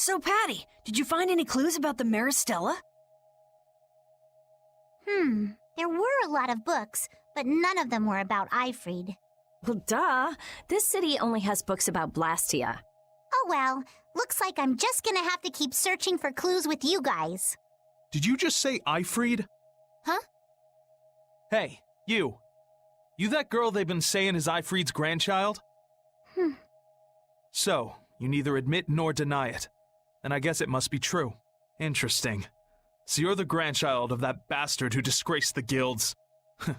So, Patty, did you find any clues about the Maristella? There were a lot of books, but none of them were about Aifread. Well, duh. This city only has books about Blastia. Oh well, looks like I'm just gonna have to keep searching for clues with you guys. Did you just say Aifread? Huh? Hey, you. You that girl they've been saying is Aifread's grandchild? So, you neither admit nor deny it. And I guess it must be true. Interesting. So you're the grandchild of that bastard who disgraced the guilds. You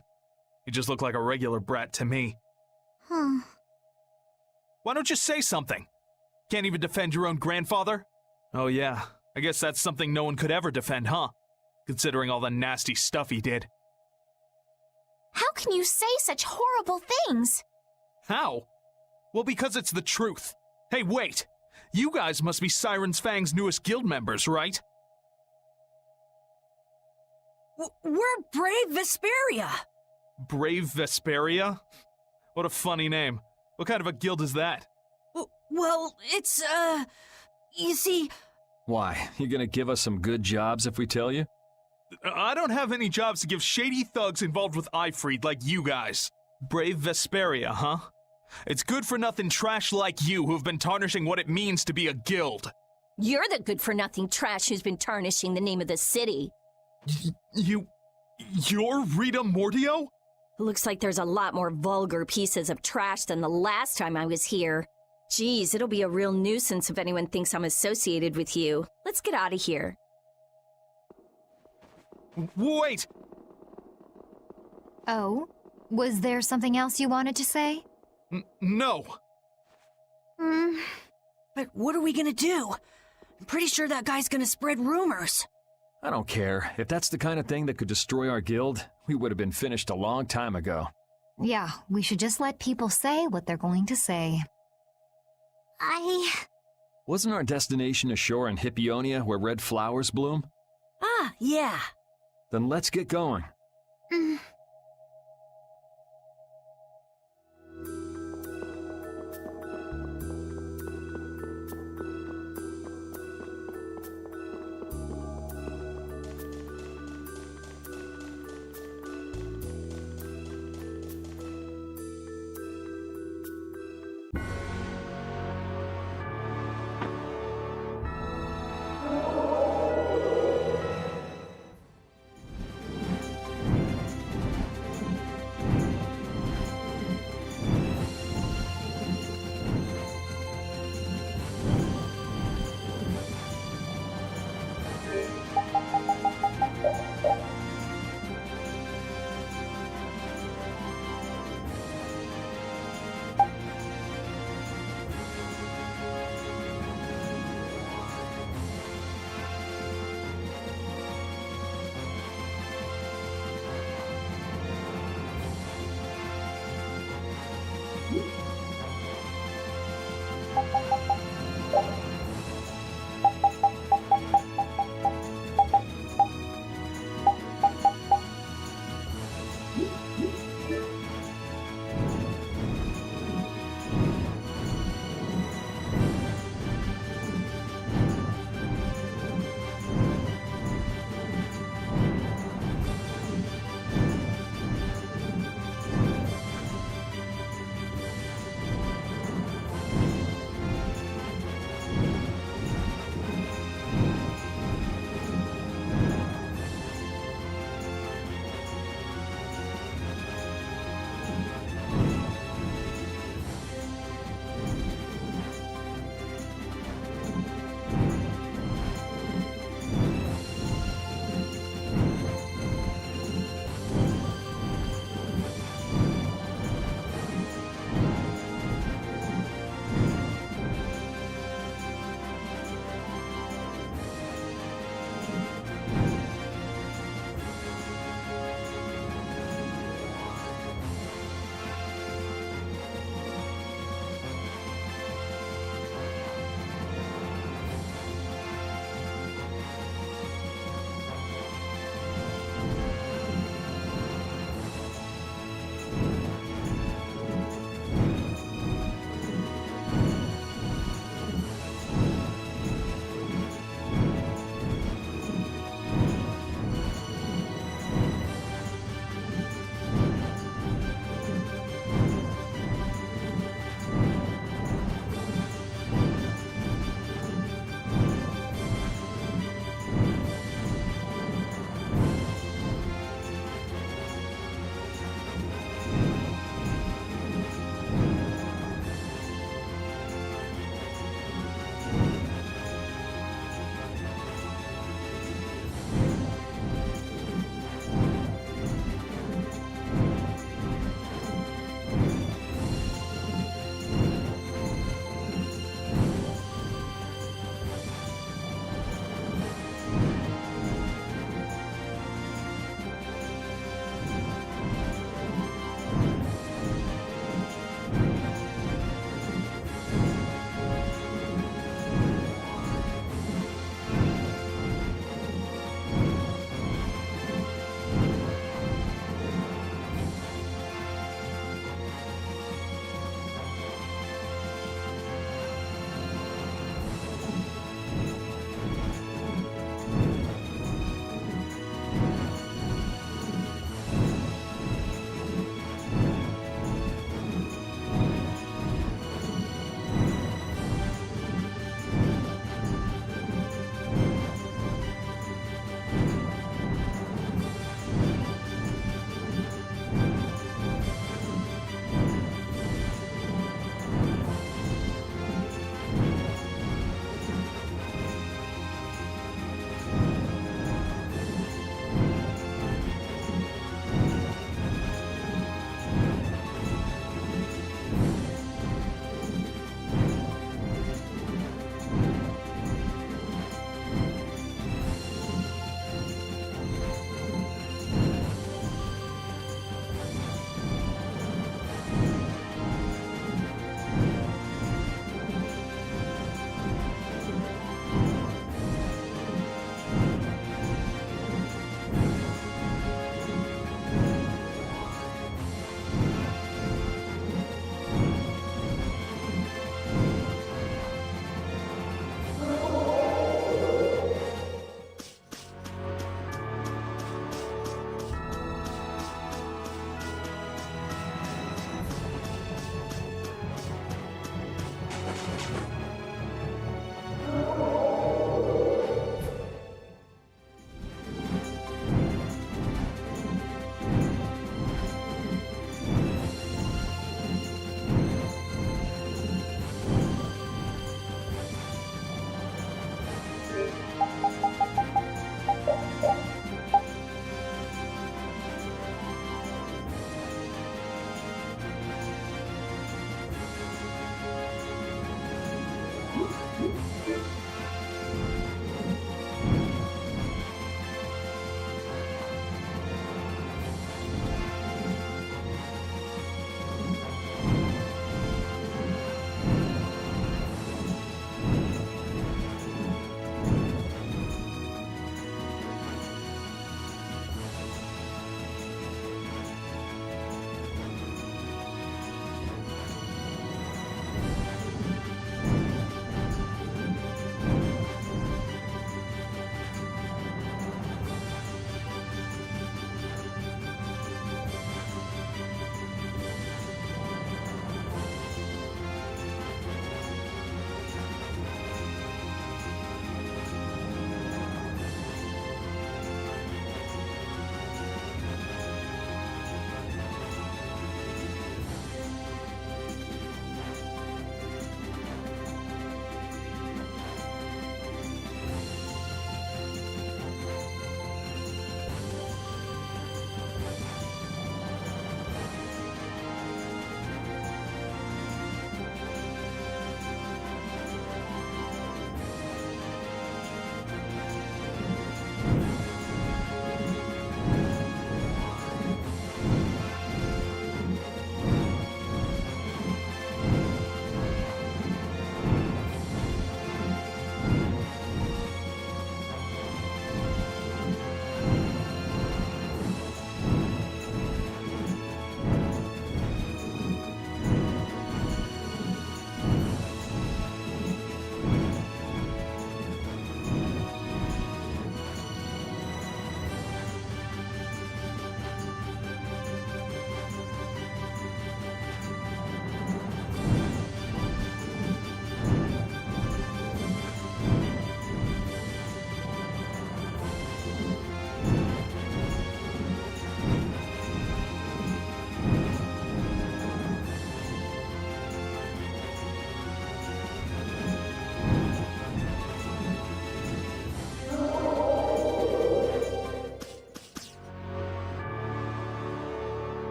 just look like a regular brat to me. Why don't you say something? Can't even defend your own grandfather? Oh yeah, I guess that's something no one could ever defend, huh? Considering all the nasty stuff he did. How can you say such horrible things? How? Well, because it's the truth. Hey, wait! You guys must be Siren's Fang's newest guild members, right? We're Brave Vesperia. Brave Vesperia? What a funny name. What kind of a guild is that? Well, it's, you see... Why? You gonna give us some good jobs if we tell you? I don't have any jobs to give shady thugs involved with Aifread like you guys. Brave Vesperia, huh? It's good-for-nothing trash like you who've been tarnishing what it means to be a guild. You're the good-for-nothing trash who's been tarnishing the name of the city. You're Rita Mordio? Looks like there's a lot more vulgar pieces of trash than the last time I was here. Geez, it'll be a real nuisance if anyone thinks I'm associated with you. Let's get out of here. Wait! Oh? Was there something else you wanted to say? No. But what are we gonna do? I'm pretty sure that guy's gonna spread rumors. I don't care. If that's the kind of thing that could destroy our guild, we would have been finished a long time ago. Yeah, we should just let people say what they're going to say. Wasn't our destination ashore in Hippionia where red flowers bloom? Ah, yeah. Then let's get going.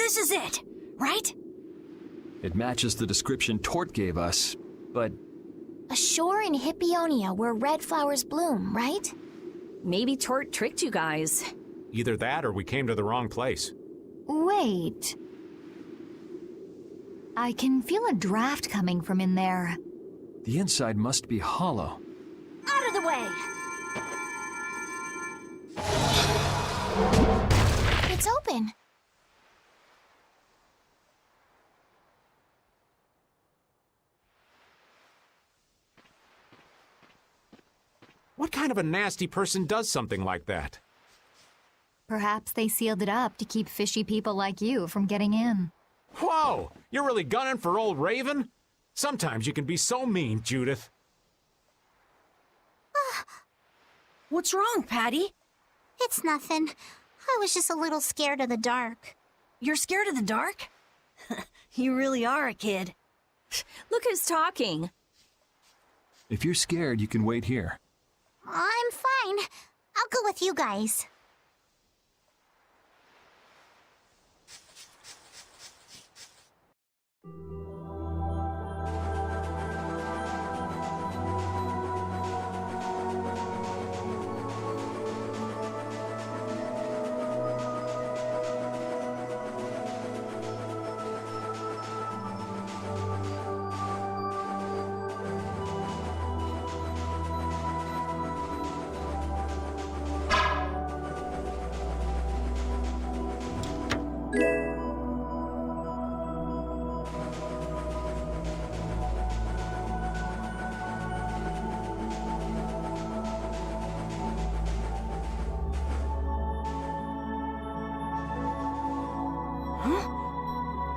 this is it, right? It matches the description Tort gave us, but A shore in Hippionia where red flowers bloom, right? Maybe Tort tricked you guys. Either that or we came to the wrong place. Wait. I can feel a draft coming from in there. the inside must be hollow. Out of the way! It's open. What kind of a nasty person does something like that? Perhaps they sealed it up to keep fishy people like you from getting in. Whoa! You're really gunning for old Raven? Sometimes you can be so mean, Judith. What's wrong, Patty? It's nothing. I was just a little scared of the dark. You're scared of the dark? You really are a kid. Look who's talking. If you're scared, you can wait here. I'm fine. I'll go with you guys.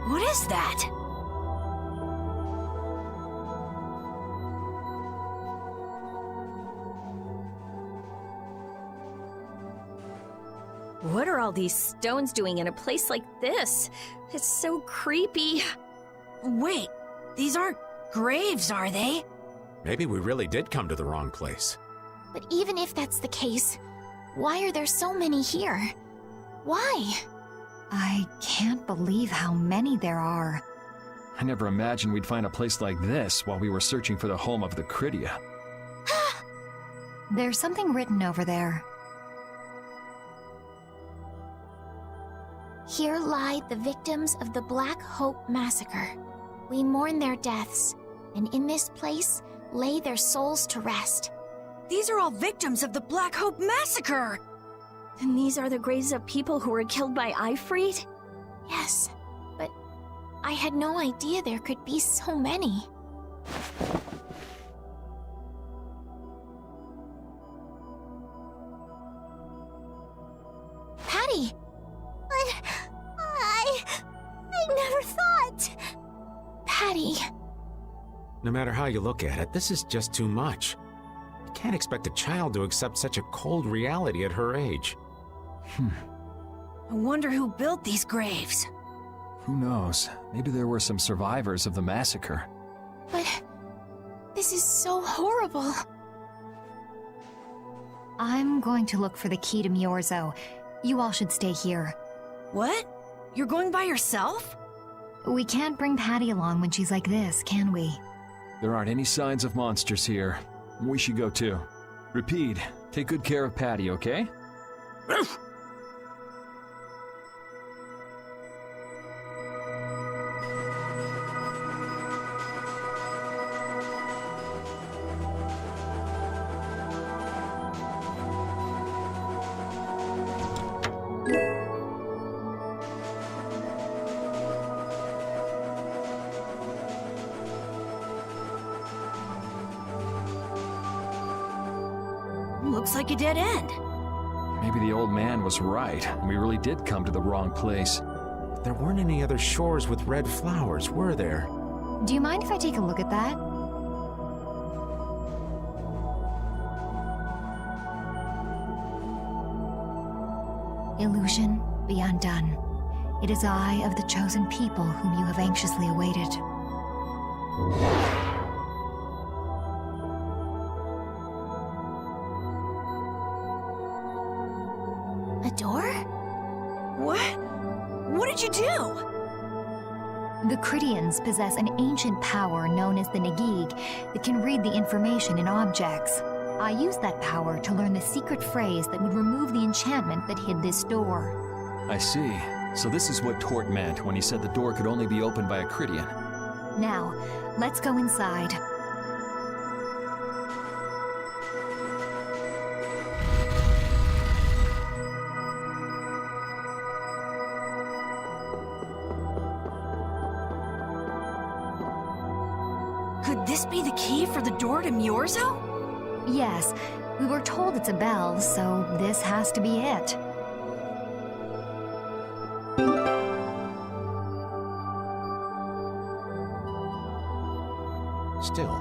What is that? What are all these stones doing in a place like this? It's so creepy. Wait, these aren't graves, are they? Maybe we really did come to the wrong place. But even if that's the case, why are there so many here? Why? I can't believe how many there are. I never imagined we'd find a place like this while we were searching for the home of the Critia. There's something written over there. Here lie the victims of the Black Hope Massacre. We mourn their deaths, and in this place lay their souls to rest. These are all victims of the Black Hope Massacre! And these are the graves of people who were killed by Ifrit? Yes, but I had no idea there could be so many. Patty! I never thought! Patty! No matter how you look at it, this is just too much. You can't expect a child to accept such a cold reality at her age. I wonder who built these graves. Who knows? Maybe there were some survivors of the massacre. But this is so horrible. I'm going to look for the key to Miorzo. You all should stay here. What? You're going by yourself? We can't bring Patty along when she's like this, can we? There aren't any signs of monsters here. We should go too. Repeat, take good care of Patty, okay? Looks like a dead end. Maybe the old man was right, and we really did come to the wrong place. But there weren't any other shores with red flowers, were there? Do you mind if I take a look at that? Illusion, be undone. It is I of the chosen people whom you have anxiously awaited. A door? What? What did you do? The Cridians possess an ancient power known as the Negig that can read the information in objects. I used that power to learn the secret phrase that would remove the enchantment that hid this door. I see. So this is what Tort meant when he said the door could only be opened by a Cridian. Now, let's go inside. Could this be the key for the door to Myorzo? Yes, we were told it's a bell, so this has to be it. Still,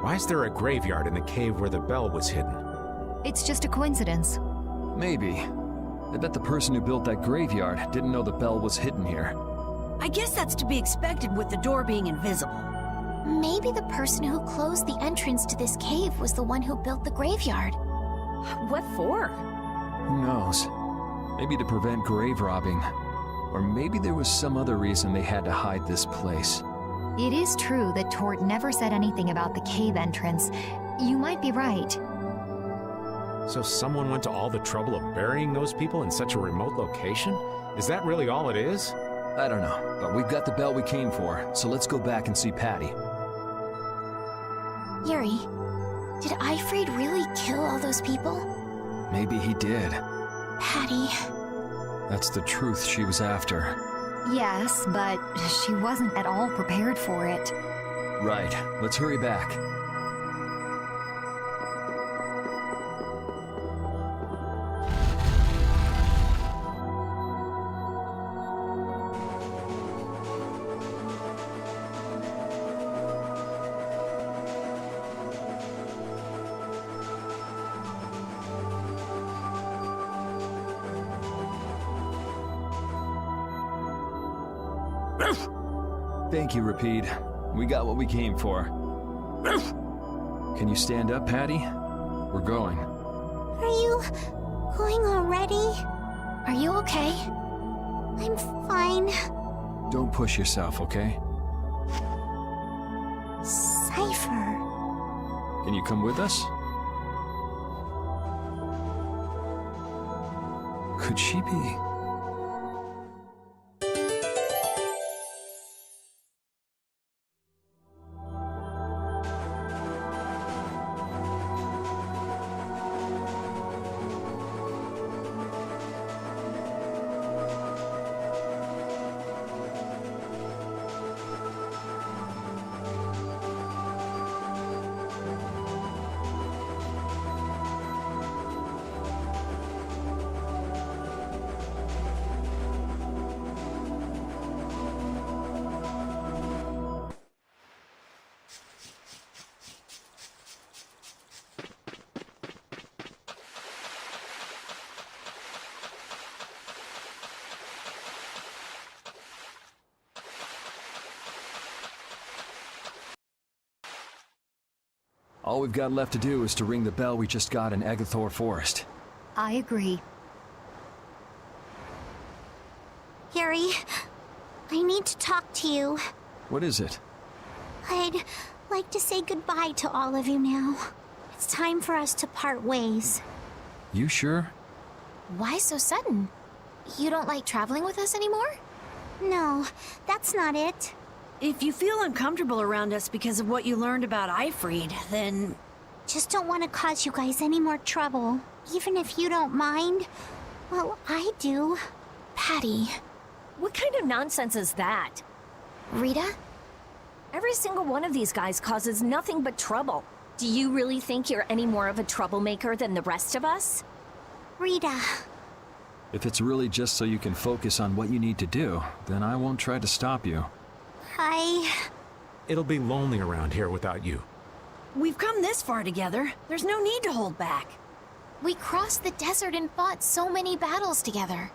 why is there a graveyard in the cave where the bell was hidden? It's just a coincidence. Maybe. I bet the person who built that graveyard didn't know the bell was hidden here. I guess that's to be expected with the door being invisible. Maybe the person who closed the entrance to this cave was the one who built the graveyard. What for? Who knows? Maybe to prevent grave robbing. Or maybe there was some other reason they had to hide this place. It is true that Tort never said anything about the cave entrance. You might be right. So someone went to all the trouble of burying those people in such a remote location? Is that really all it is? I don't know, but we've got the bell we came for, so let's go back and see Patty. Yuri, did Aifread really kill all those people? Maybe he did. Patty. That's the truth she was after. Yes, but she wasn't at all prepared for it. Right, let's hurry back. Thank you, Rapide. We got what we came for. Can you stand up, Patty? We're going. Are you going already? Are you okay? I'm fine. Don't push yourself, okay? Cypher. Can you come with us? Could she be? All we've got left to do is to ring the bell we just got in Agathor Forest. I agree. Yuri, I need to talk to you. What is it? I'd like to say goodbye to all of you now. It's time for us to part ways. You sure? Why so sudden? You don't like traveling with us anymore? No, that's not it. If you feel uncomfortable around us because of what you learned about Aifread, then... Just don't want to cause you guys any more trouble. Even if you don't mind. Well, I do. Patty. What kind of nonsense is that? Rita? Every single one of these guys causes nothing but trouble. Do you really think you're any more of a troublemaker than the rest of us? Rita. If it's really just so you can focus on what you need to do, then I won't try to stop you. It'll be lonely around here without you. We've come this far together. There's no need to hold back. We crossed the desert and fought so many battles together.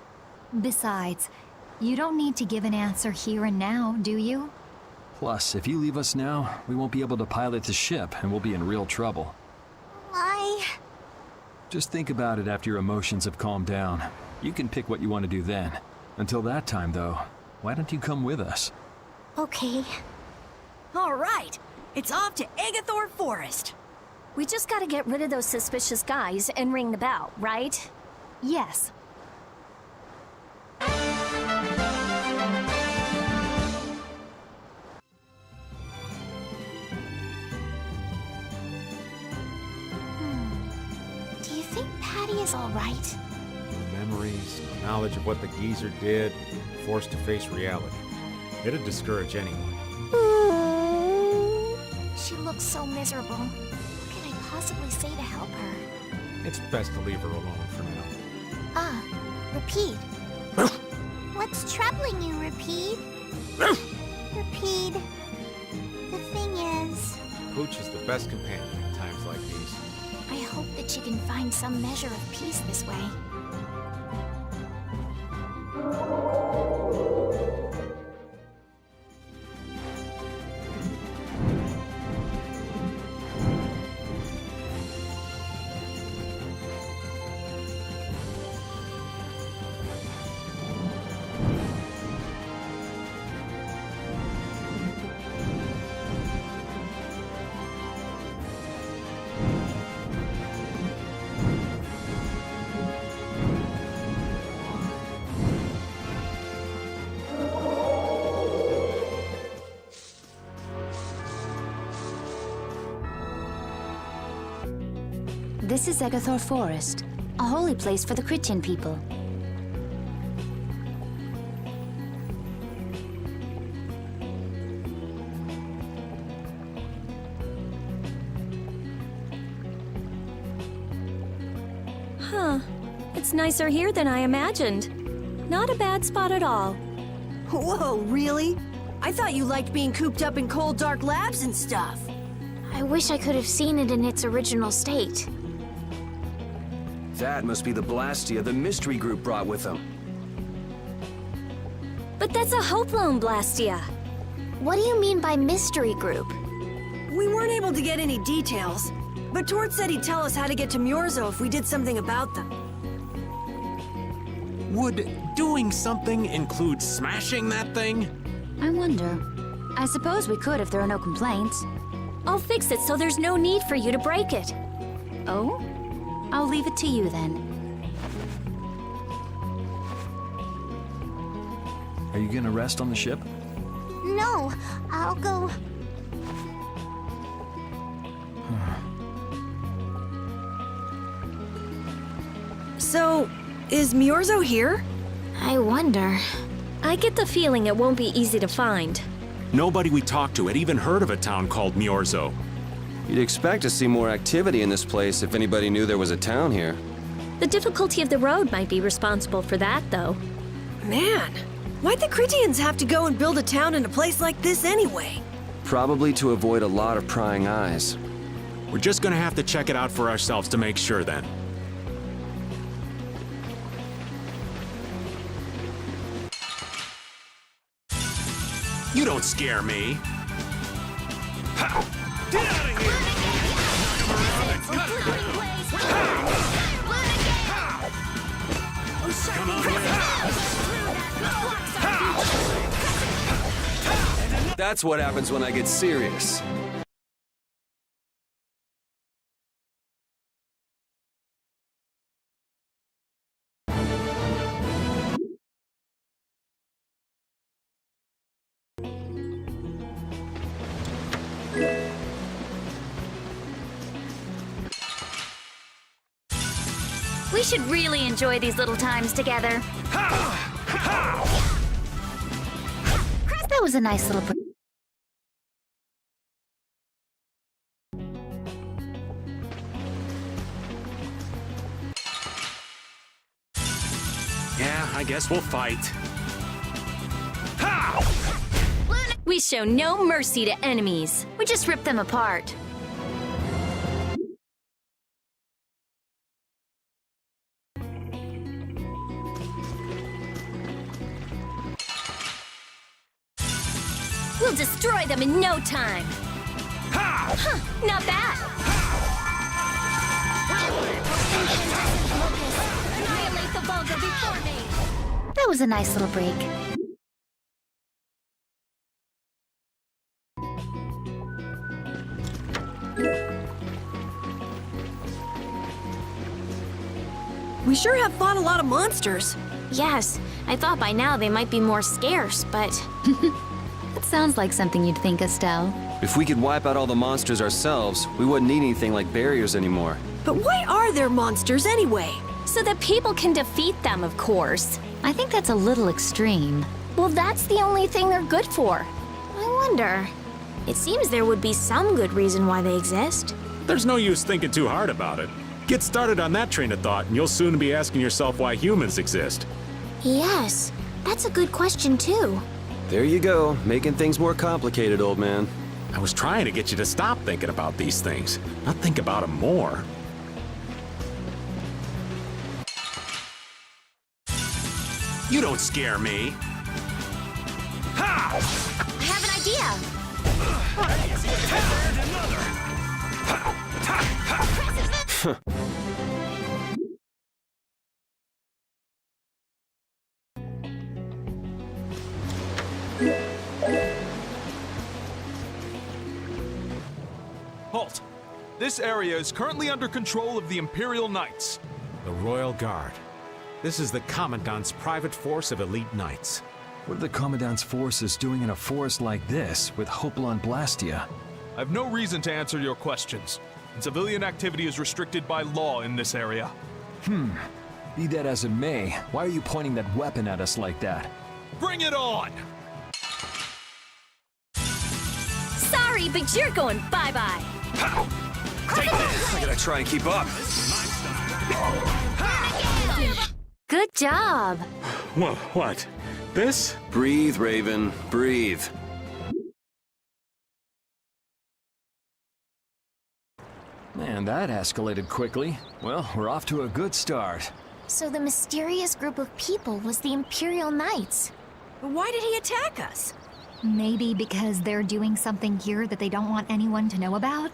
Besides, you don't need to give an answer here and now, do you? Plus, if you leave us now, we won't be able to pilot the ship and we'll be in real trouble. Just think about it after your emotions have calmed down. You can pick what you want to do then. Until that time, though, Why don't you come with us? Okay. All right, it's off to Agathor Forest. We just gotta get rid of those suspicious guys and ring the bell, right? Yes. Do you think Patty is all right? Memories, knowledge of what the geezer did, forced to face reality. It'd discourage anyone. She looks so miserable. What can I possibly say to help her? It's best to leave her alone for now. Rapide. What's troubling you, Rapide? Rapide. The thing is, Pooch is the best companion in times like these. I hope that she can find some measure of peace this way. This is Agathor Forest, a holy place for the Chrétien people. Huh. It's nicer here than I imagined. Not a bad spot at all. Whoa, really? I thought you liked being cooped up in cold, dark labs and stuff. I wish I could have seen it in its original state. That must be the Blastia the mystery group brought with them. But that's a Hope Loan Blastia. What do you mean by mystery group? We weren't able to get any details, but Tord said he'd tell us how to get to Myorzo if we did something about them. Would doing something include smashing that thing? I wonder. I suppose we could if there are no complaints. I'll fix it so there's no need for you to break it. Oh? I'll leave it to you then. Are you gonna rest on the ship? No, I'll go. So, is Myorzo here? I wonder. I get the feeling it won't be easy to find. Nobody we talked to had even heard of a town called Myorzo. You'd expect to see more activity in this place if anybody knew there was a town here. The difficulty of the road might be responsible for that, though. Man, why'd the Chrétiens have to go and build a town in a place like this anyway? Probably to avoid a lot of prying eyes. We're just gonna have to check it out for ourselves to make sure then. You don't scare me. Ha! Get out of here! Come on, That's what happens when I get serious. We should really enjoy these little times together. That was a nice little... Yeah, I guess we'll fight. We show no mercy to enemies. We just ripped them apart. We'll destroy them in no time. Huh, not bad. Annihilate the vulgar before me. That was a nice little break. We sure have fought a lot of monsters. Yes, I thought by now they might be more scarce, but It sounds like something you'd think, Estelle. If we could wipe out all the monsters ourselves, we wouldn't need anything like barriers anymore. But why are there monsters anyway? So that people can defeat them, of course. I think that's a little extreme. well, that's the only thing they're good for. I wonder. It seems there would be some good reason why they exist. There's no use thinking too hard about it. Get started on that train of thought, and you'll soon be asking yourself why humans exist. Yes, that's a good question too. There you go, making things more complicated, old man. I was trying to get you to stop thinking about these things, not think about them more. You don't scare me. I have an idea. Halt! This area is currently under control of the Imperial Knights. The Royal Guard. This is the Commandant's private force of elite knights. What are the Commandant's forces doing in a forest like this with Hopalon Blastia? I have no reason to answer your questions, and civilian activity is restricted by law in this area. Be that as it may, why are you pointing that weapon at us like that? Bring it on! Sorry, but you're going bye-bye. Take this! I gotta try and keep up. Good job. What? This? Breathe, Raven, breathe. Man, that escalated quickly. Well, we're off to a good start. So the mysterious group of people was the Imperial Knights. But why did he attack us? Maybe because they're doing something here that they don't want anyone to know about?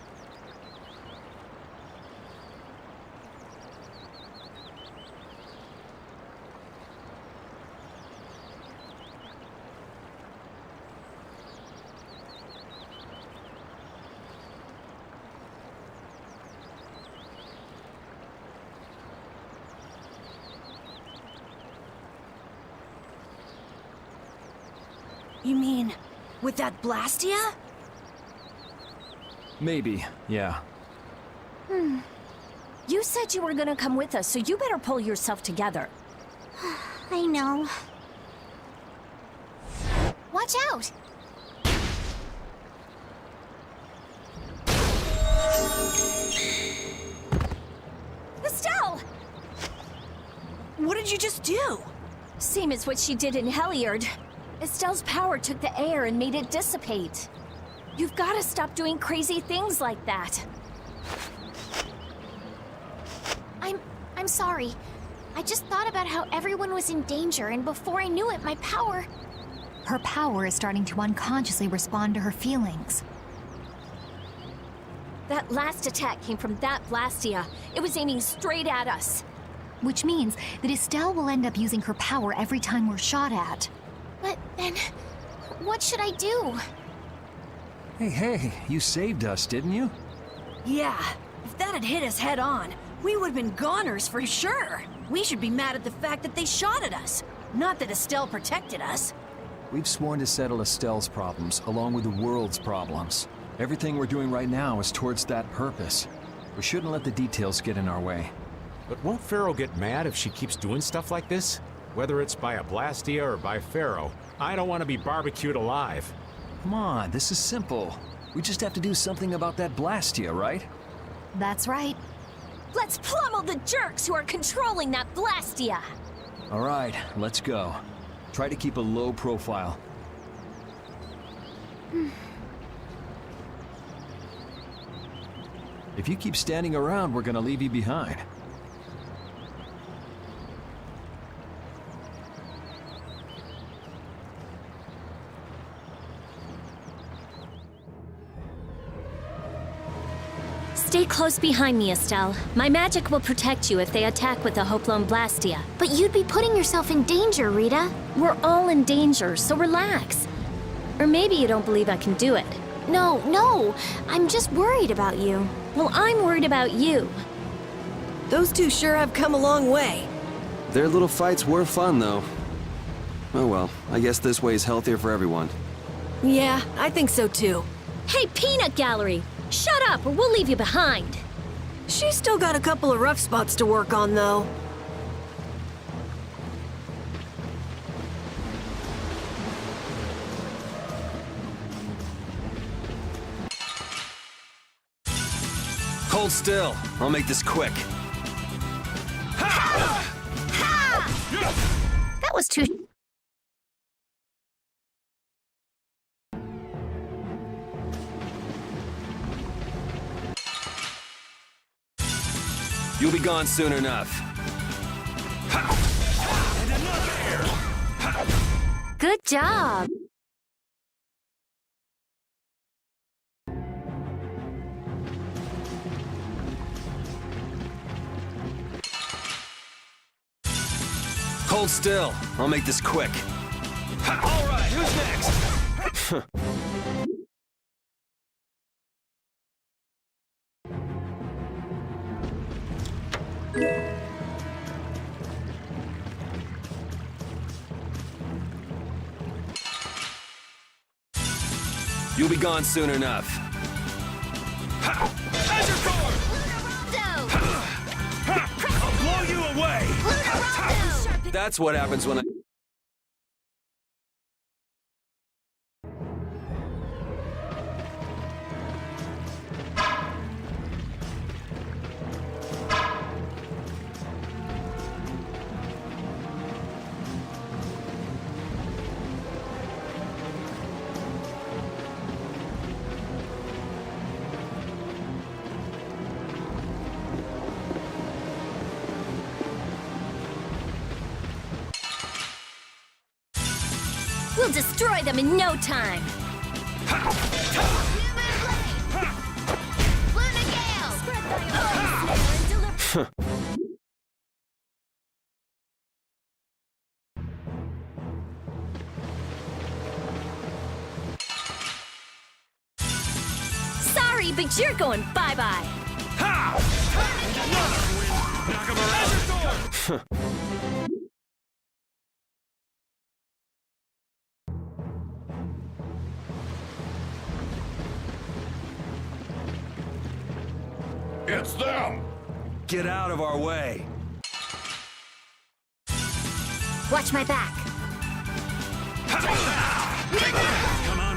You mean, with that Blastia? Maybe, yeah. You said you were gonna come with us, so you better pull yourself together. I know. Watch out! Estelle! What did you just do? Same as what she did in Heliard. Estelle's power took the air and made it dissipate. You've got to stop doing crazy things like that. I'm sorry. I just thought about how everyone was in danger, and before I knew it, my power... Her power is starting to unconsciously respond to her feelings. That last attack came from that Blastia. It was aiming straight at us. Which means that Estelle will end up using her power every time we're shot at. But then, what should I do? Hey, you saved us, didn't you? Yeah, if that had hit us head on, we would have been goners for sure. We should be mad at the fact that they shot at us, not that Estelle protected us. We've sworn to settle Estelle's problems, along with the world's problems. Everything we're doing right now is towards that purpose. We shouldn't let the details get in our way. But won't Pharaoh get mad if she keeps doing stuff like this? Whether it's by a Blastia or by Pharaoh, I don't want to be barbecued alive. Come on, this is simple. We just have to do something about that Blastia, right? That's right. Let's pummel the jerks who are controlling that Blastia! All right, let's go. Try to keep a low profile. If you keep standing around, we're gonna leave you behind. Stay close behind me, Estelle. My magic will protect you if they attack with the Hopalon Blastia. But you'd be putting yourself in danger, Rita. We're all in danger, so relax. Or maybe you don't believe I can do it. No, I'm just worried about you. Well, I'm worried about you. Those two sure have come a long way. Their little fights were fun, though. Oh well, I guess this way is healthier for everyone. Yeah, I think so too. Hey, Peanut Gallery! Shut up or we'll leave you behind! She's still got a couple of rough spots to work on, though. Hold still. I'll make this quick. That was too. You'll be gone soon enough. Good job. Hold still. I'll make this quick. All right, who's next? You'll be gone soon enough. I'll blow you away! That's what happens when I... We'll destroy them in no time! Sorry, but you're going bye-bye! It's them! Get out of our way! Watch my back. Come on,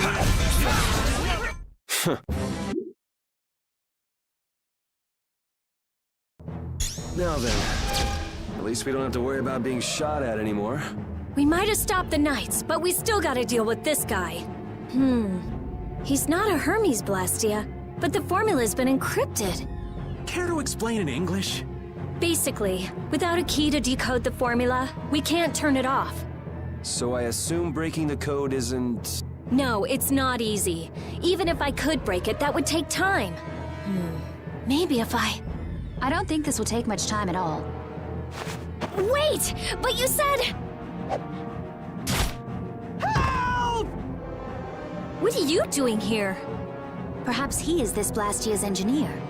Now then, at least we don't have to worry about being shot at anymore. We might have stopped the Knights, but we still gotta deal with this guy. He's not a Hermes Blastia, but the formula's been encrypted. Care to explain in English? Basically, without a key to decode the formula, we can't turn it off. So I assume breaking the code isn't... No, it's not easy. Even if I could break it, that would take time. Maybe if I don't think this will take much time at all. Wait! But you said... Help! What are you doing here? Perhaps he is this Blastia's engineer.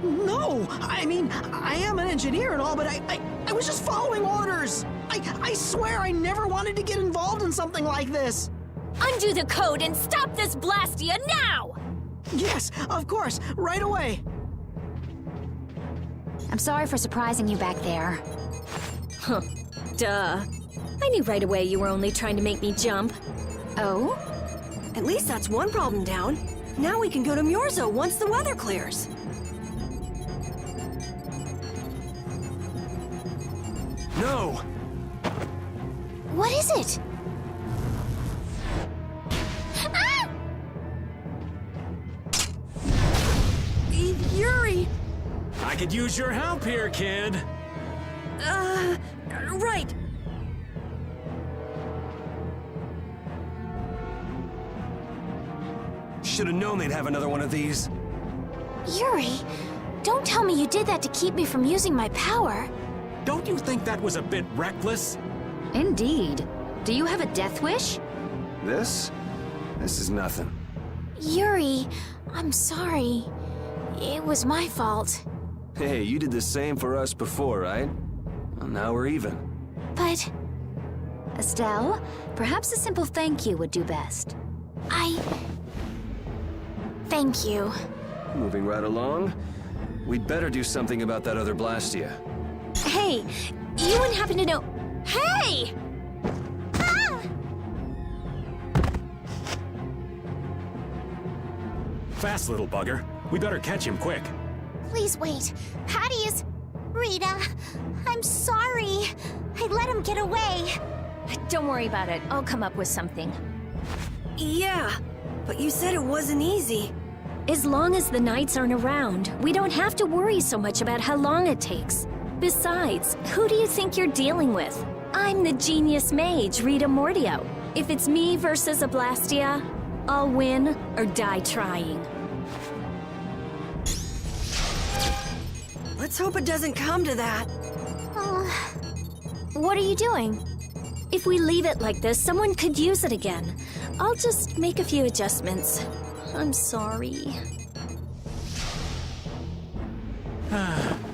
No! I mean, I am an engineer and all, but I was just following orders! I swear I never wanted to get involved in something like this! Undo the code and stop this Blastia now! Yes, of course, right away! I'm sorry for surprising you back there. Huh. Duh. I knew right away you were only trying to make me jump. Oh? At least that's one problem down. Now we can go to Myorzo once the weather clears. No! What is it? Ah! Yuri! I could use your help here, kid. Right. Should have known they'd have another one of these. Yuri, don't tell me you did that to keep me from using my power. Don't you think that was a bit reckless? Indeed. Do you have a death wish? This is nothing. Yuri, I'm sorry. It was my fault. Hey, you did the same for us before, right? Well, now we're even. But Estelle, perhaps a simple thank you would do best. Thank you. Moving right along. We'd better do something about that other Blastia. Hey, you wouldn't happen to know. Hey! Fast, little bugger. We better catch him quick. Please wait. Patty is... Rita, I'm sorry. I let him get away. Don't worry about it. I'll come up with something. Yeah, but you said it wasn't easy. As long as the knights aren't around, we don't have to worry so much about how long it takes. Besides, who do you think you're dealing with? I'm the genius mage, Rita Mordio. If it's me versus a Blastia, I'll win or die trying. Let's hope it doesn't come to that. What are you doing? If we leave it like this, someone could use it again. I'll just make a few adjustments. I'm sorry.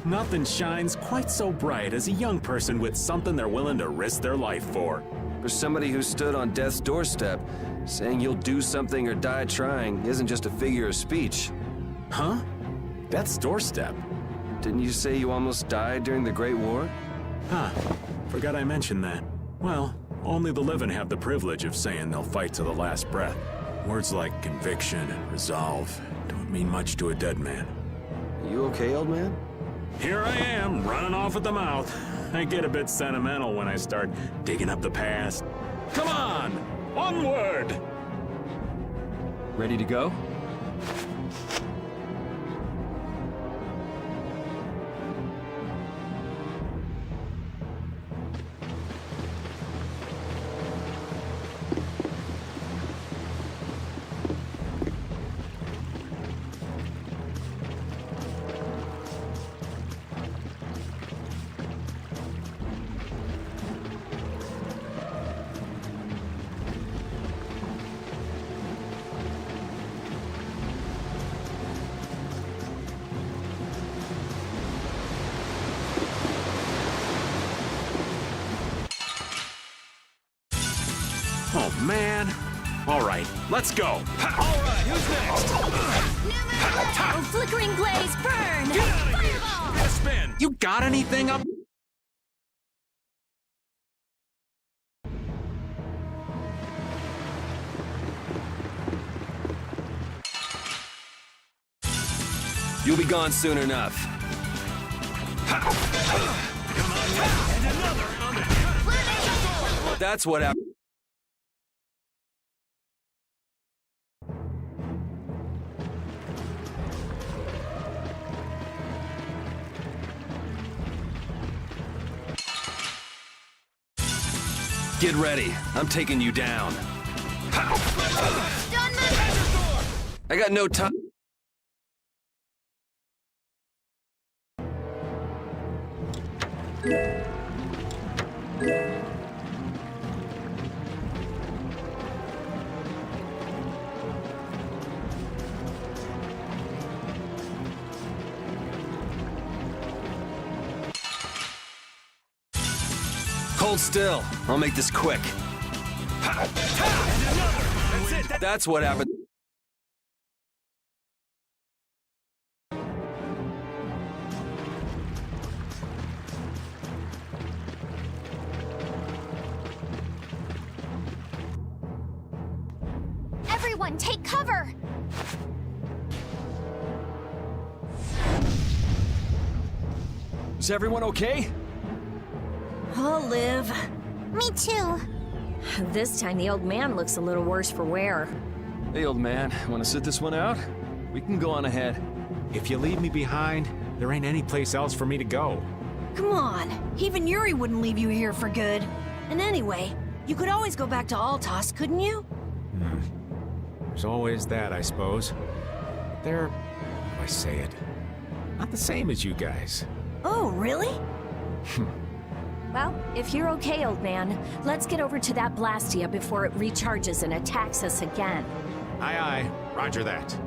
Nothing shines quite so bright as a young person with something they're willing to risk their life for. For somebody who stood on death's doorstep, saying you'll do something or die trying isn't just a figure of speech. Huh? Death's doorstep? Didn't you say you almost died during the Great War? Huh. Forgot I mentioned that. Well, only the living have the privilege of saying they'll fight to the last breath. Words like conviction and resolve don't mean much to a dead man. You okay, old man? Here I am, running off at the mouth. I get a bit sentimental when I start digging up the past. Come on! Onward! Ready to go? Oh, man. All right, let's go. All right, who's next? Oh, flickering blaze, burn! Get out of here! Fireball! Get a spin! You got anything up? You'll be gone soon enough. Come on, and another on the head. That's what happened. Get ready. I'm taking you down. I got no time. Hold still. I'll make this quick. That's what happened. Everyone, take cover! Is everyone okay? I'll live. Me too. This time the old man looks a little worse for wear. Hey, old man, want to sit this one out? We can go on ahead. If you leave me behind, there ain't any place else for me to go. Come on. Even Yuri wouldn't leave you here for good. And anyway, you could always go back to Altos, couldn't you? There's always that, I suppose. They're, how do I say it, not the same as you guys. Oh, really? Well, if you're okay, old man, let's get over to that Blastia before it recharges and attacks us again. Aye, aye. Roger that.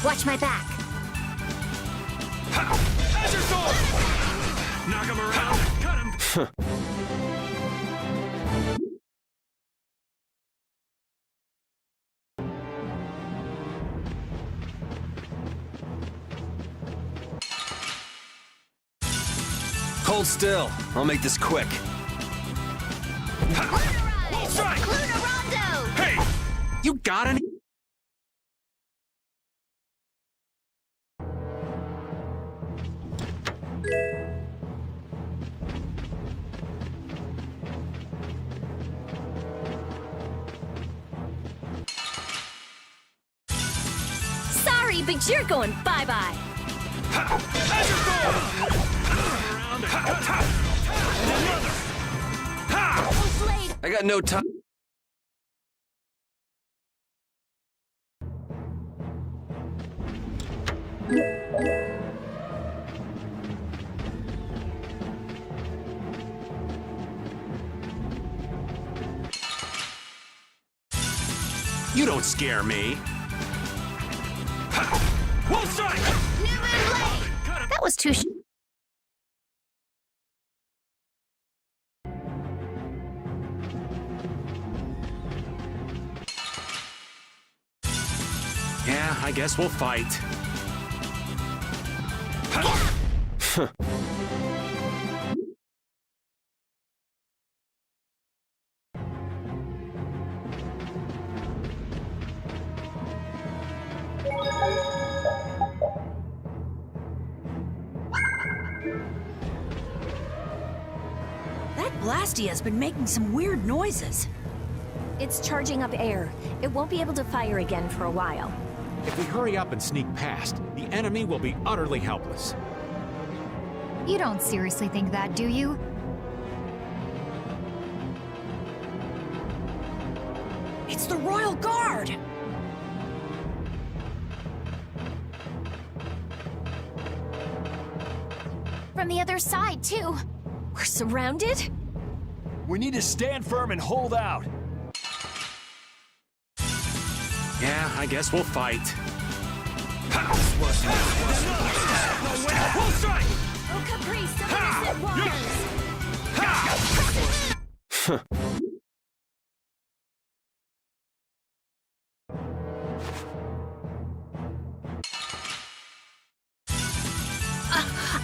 Watch my back. Azure Sword! Knock him around. Cut him. Hold still. I'll make this quick. Strike! Luna Rondo! Hey! You got any? Sorry, but you're going bye-bye. Azure Sword! I got no time. You don't scare me. Wolf Strike! That was too Yeah, I guess we'll fight. That Blastia's been making some weird noises. It's charging up air. It won't be able to fire again for a while. If we hurry up and sneak past, the enemy will be utterly helpless. You don't seriously think that, do you? It's the Royal Guard! from the other side, too. We're surrounded? We need to stand firm and hold out. Yeah, I guess we'll fight. Full strike! Oh, Caprice, someone said walls!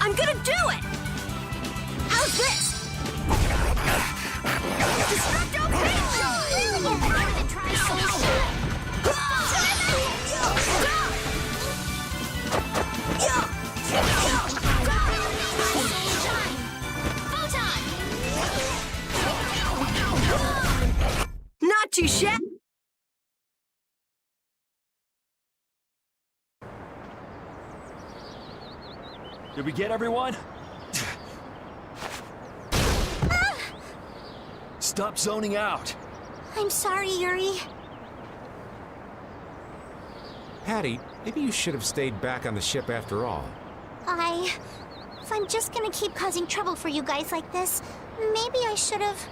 I'm gonna do it! How's this? Destructo Pinch! You wanted to try Soul Shine. Not too shabby. Did we get everyone? Stop zoning out. I'm sorry, Yuri. Patty, maybe you should have stayed back on the ship after all. If I'm just gonna keep causing trouble for you guys like this, maybe I should have...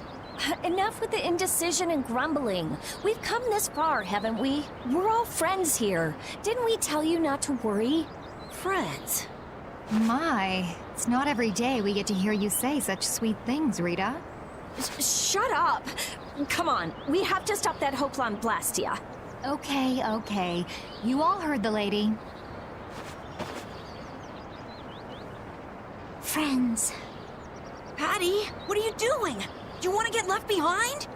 Enough with the indecision and grumbling. We've come this far, haven't we? We're all friends here. Didn't we tell you not to worry? Friends. My, it's not every day we get to hear you say such sweet things, Rita. Shut up! Come on, we have to stop that Hoplon Blastia. Okay. You all heard the lady. Friends. Patty, what are you doing? Do you want to get left behind?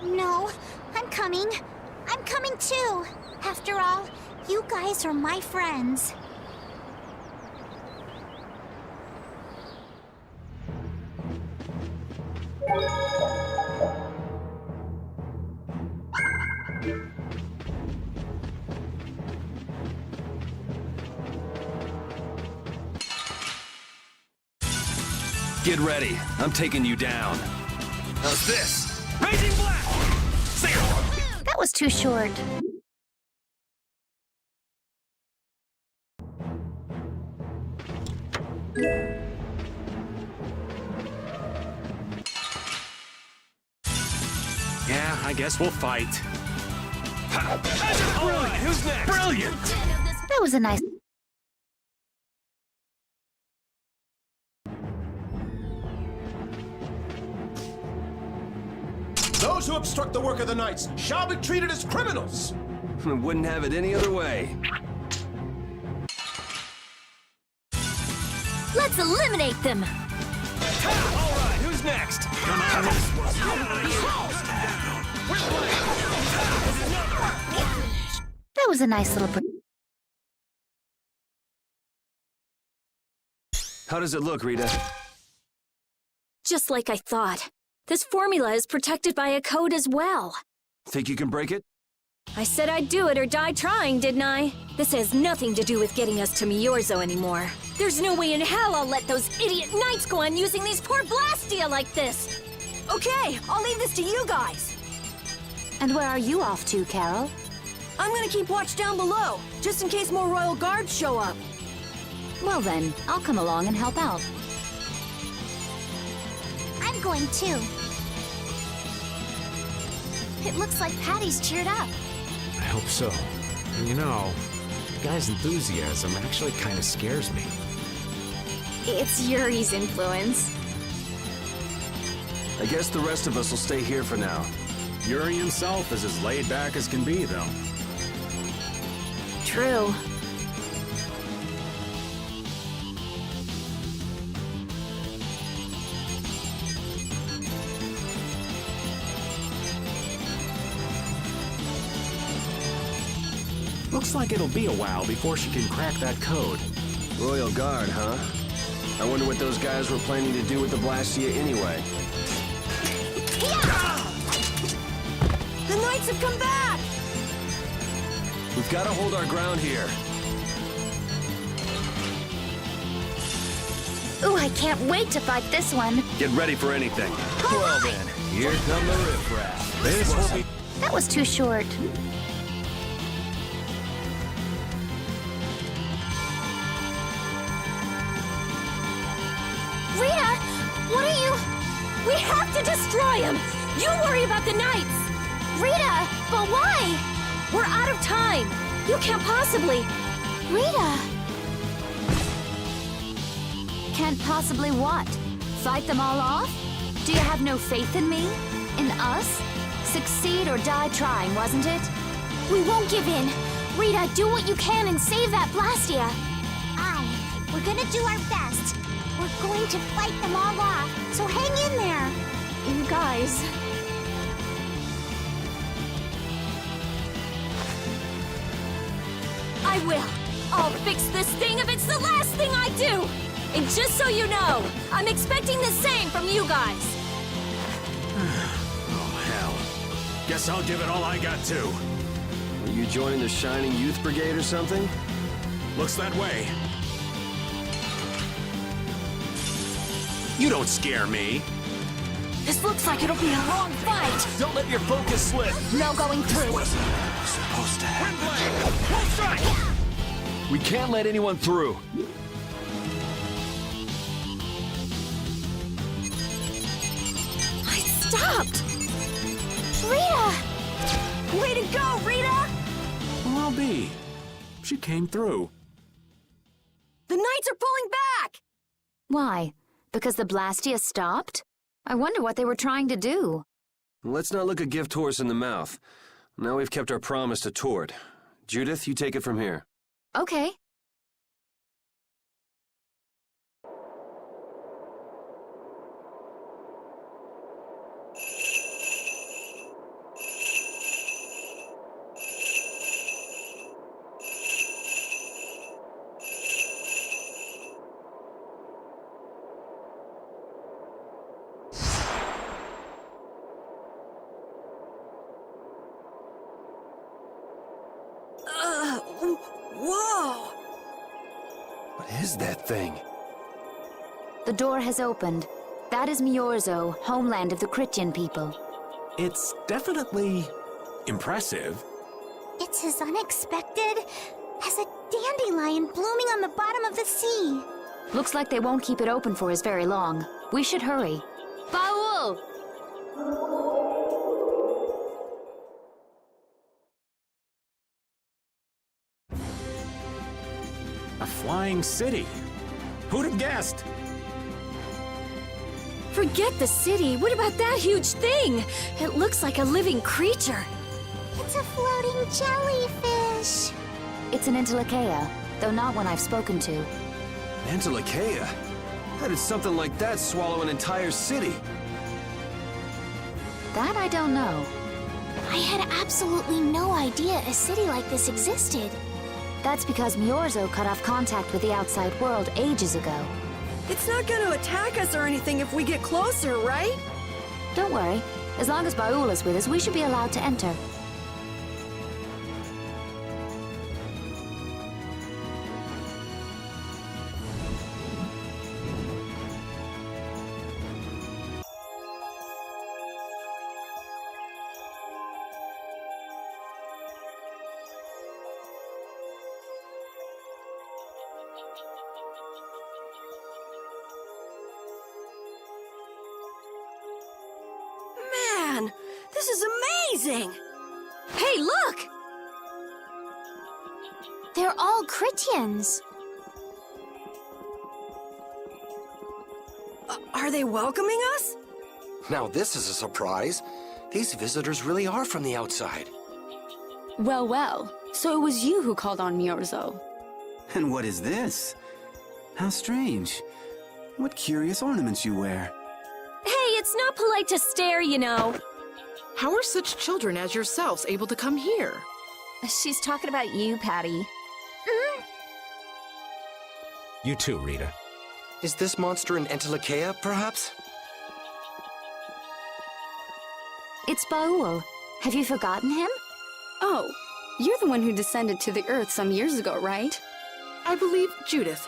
No, I'm coming. I'm coming too. After all, you guys are my friends. Get ready. I'm taking you down. How's this? Raging Blast! That was too short. I guess we'll fight. All right, who's next? Brilliant! That was a nice... Those who obstruct the work of the Knights shall be treated as criminals! Wouldn't have it any other way. Let's eliminate them! All right, who's next? Come on, That was a nice little... How does it look, Rita? Just like I thought. This formula is protected by a code as well. Think you can break it? I said I'd do it or die trying, didn't I? This has nothing to do with getting us to Miorzo anymore. There's no way in hell I'll let those idiot knights go on using these poor Blastia like this! Okay, I'll leave this to you guys. And where are you off to, Carol? I'm gonna keep watch down below, just in case more royal guards show up. Well then, I'll come along and help out. I'm going too. It looks like Patty's cheered up. I hope so. And you know, the guy's enthusiasm actually kind of scares me. It's Yuri's influence. I guess the rest of us will stay here for now. Yuri himself is as laid back as can be, though. True. Looks like it'll be a while before she can crack that code. Royal Guard, huh? I wonder what those guys were planning to do with the Blastia anyway. The knights have come back! We've got to hold our ground here. Ooh, I can't wait to fight this one. Get ready for anything. Well then, here come the riffraff. This will be... That was too short. Rita! What are you... We have to destroy him! You worry about the knights! Rita, but why? We're out of time! You can't possibly... Rita! Can't possibly what? Fight them all off? Do you have no faith in me? In us? Succeed or die trying, wasn't it? We won't give in. Rita, do what you can and save that Blastia. Aye, we're gonna do our best. We're going to fight them all off, so hang in there. You guys... I will. I'll fix this thing if it's the last thing I do! And just so you know, I'm expecting the same from you guys. Oh, hell. Guess I'll give it all I got, too. Are you joining the Shining Youth Brigade or something? Looks that way. You don't scare me. This looks like it'll be a long fight. Don't let your focus slip. No going through. Supposed to happen. Full strike! We can't let anyone through. I stopped! Rita! Way to go, Rita! Well, I'll be. She came through. The knights are pulling back! Why? Because the Blastia stopped? I wonder what they were trying to do. Let's not look a gift horse in the mouth. Now we've kept our promise to Tord. Judith, you take it from here. Okay. Whoa! What is that thing? The door has opened. That is Miorzo, homeland of the Critian people. It's definitely impressive. It's as unexpected as a dandelion blooming on the bottom of the sea. Looks like they won't keep it open for us very long. We should hurry. Paul! flying city. Who'd have guessed? Forget the city. What about that huge thing? It looks like a living creature. It's a floating jellyfish. It's an Entelekea, though not one I've spoken to. Entelekea? How did something like that swallow an entire city? That I don't know. I had absolutely no idea a city like this existed. That's because Miorzo cut off contact with the outside world ages ago. It's not gonna attack us or anything if we get closer, right? Don't worry. As long as Baul is with us, we should be allowed to enter. Man, this is amazing! Hey, look! They're all Critians. Are they welcoming us? Now this is a surprise. These visitors really are from the outside. Well, well. So it was you who called on Miorzo. And what is this? How strange. What curious ornaments you wear. Hey, it's not polite to stare, you know. How are such children as yourselves able to come here? She's talking about you, Patty. You too, Rita. Is this monster an Entelekea, perhaps? It's Baul. Have you forgotten him? Oh, you're the one who descended to the Earth some years ago, right? I believe Judith.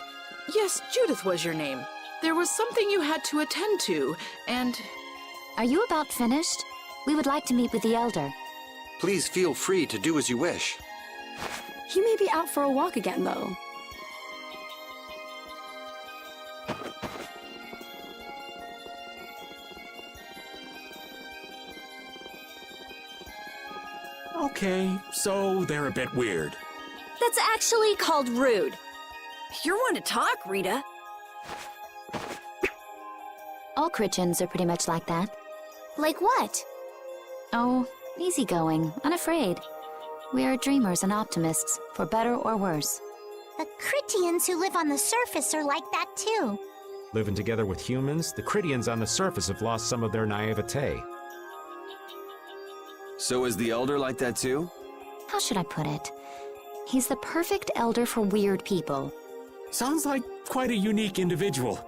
Yes, Judith was your name. There was something you had to attend to, and... Are you about finished? We would like to meet with the Elder. Please feel free to do as you wish. He may be out for a walk again, though. Okay, so they're a bit weird. That's actually called rude. You're one to talk, Rita. All Critians are pretty much like that. Like what? Oh, easygoing, unafraid. We are dreamers and optimists, for better or worse. The Critians who live on the surface are like that too. Living together with humans, the Critians on the surface have lost some of their naivete. So is the Elder like that too? How should I put it? He's the perfect elder for weird people. Sounds like quite a unique individual.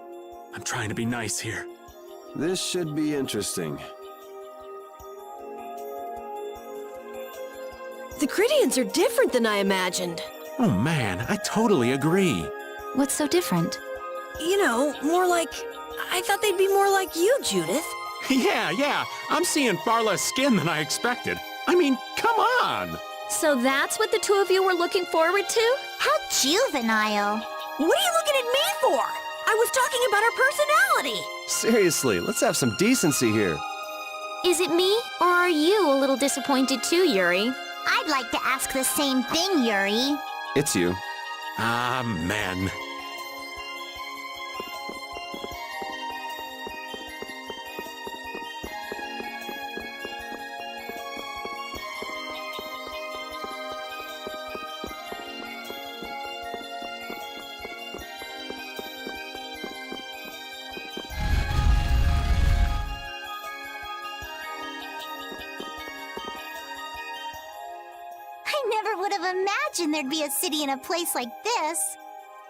I'm trying to be nice here. This should be interesting. The Critians are different than I imagined. Oh man, I totally agree. What's so different? You know, more like... I thought they'd be more like you, Judith. Yeah, I'm seeing far less skin than I expected. I mean, come on! So that's what the two of you were looking forward to? How juvenile. What are you looking at me for? I was talking about our personality. Seriously, let's have some decency here. Is it me, or are you a little disappointed too, Yuri? I'd like to ask the same thing, Yuri. It's you. Ah, man. I never would have imagined there'd be a city in a place like this.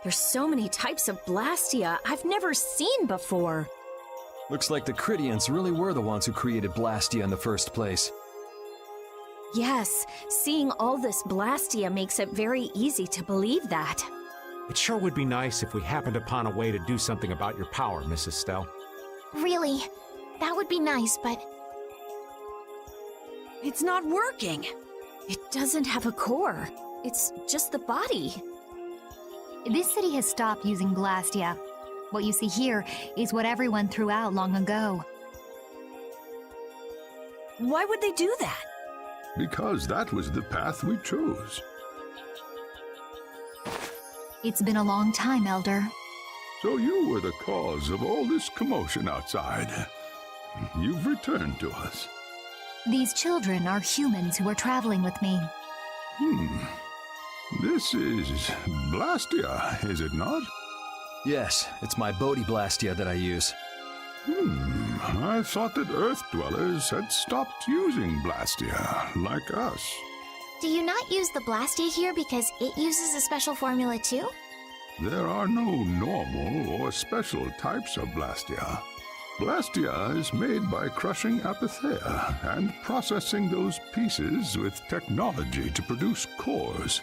There's so many types of Blastia I've never seen before. Looks like the Critians really were the ones who created Blastia in the first place. Yes, seeing all this Blastia makes it very easy to believe that. It sure would be nice if we happened upon a way to do something about your power, Mrs. Stell. Really, that would be nice, but... It's not working. It doesn't have a core. It's just the body. This city has stopped using Blastia. What you see here is what everyone threw out long ago. Why would they do that? Because that was the path we chose. It's been a long time, Elder. So you were the cause of all this commotion outside. You've returned to us. These children are humans who are traveling with me. This is Blastia, is it not? Yes, it's my Bodhi Blastia that I use. I thought that Earth dwellers had stopped using Blastia, like us. Do you not use the Blastia here because it uses a special formula too? There are no normal or special types of Blastia. Blastia is made by crushing Apatheia and processing those pieces with technology to produce cores,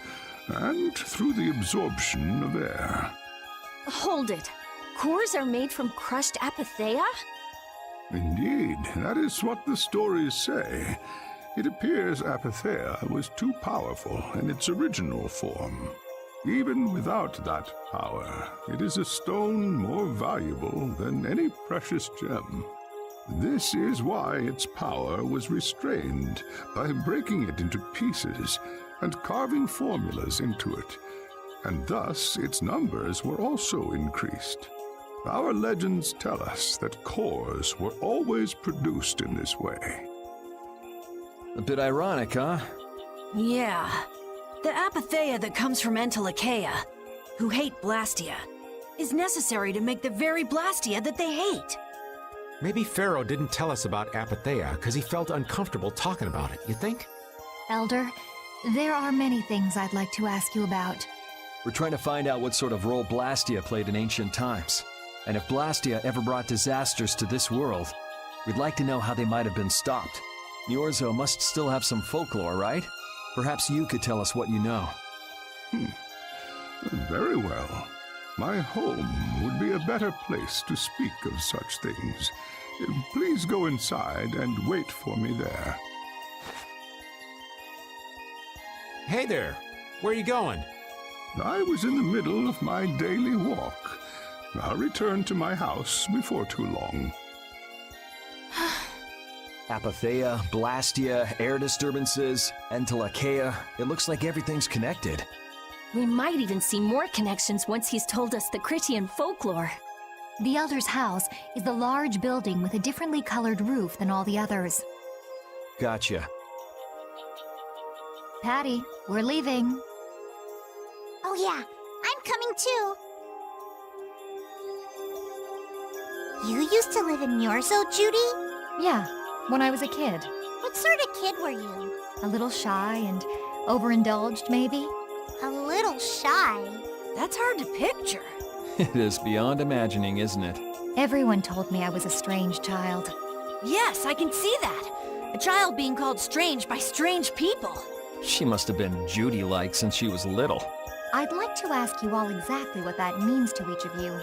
and through the absorption of air. Hold it. Cores are made from crushed Apatheia? Indeed, that is what the stories say. It appears Apatheia was too powerful in its original form. Even without that power, it is a stone more valuable than any precious gem. This is why its power was restrained by breaking it into pieces and carving formulas into it, and thus its numbers were also increased. Our legends tell us that cores were always produced in this way. A bit ironic, huh? Yeah. The Apatheia that comes from Entelekea, who hate Blastia, is necessary to make the very Blastia that they hate. Maybe Pharaoh didn't tell us about Apatheia because he felt uncomfortable talking about it, you think? Elder, there are many things I'd like to ask you about. We're trying to find out what sort of role Blastia played in ancient times. And if Blastia ever brought disasters to this world, we'd like to know how they might have been stopped. Niorzo must still have some folklore, right? Perhaps you could tell us what you know. Very well. My home would be a better place to speak of such things. Please go inside and wait for me there. Hey there! Where are you going? I was in the middle of my daily walk. I'll return to my house before too long. Apatheia, Blastia, air disturbances, Entelekea. It looks like everything's connected. We might even see more connections once he's told us the Critian folklore. The Elder's house is the large building with a differently colored roof than all the others. Gotcha. Patty, we're leaving. Oh yeah, I'm coming too. You used to live in Niorzo, Judy? Yeah, when I was a kid. What sort of kid were you? A little shy and overindulged, maybe? A little shy? That's hard to picture. It is beyond imagining, isn't it? Everyone told me I was a strange child. Yes, I can see that. A child being called strange by strange people. She must have been Judy-like since she was little. I'd like to ask you all exactly what that means to each of you.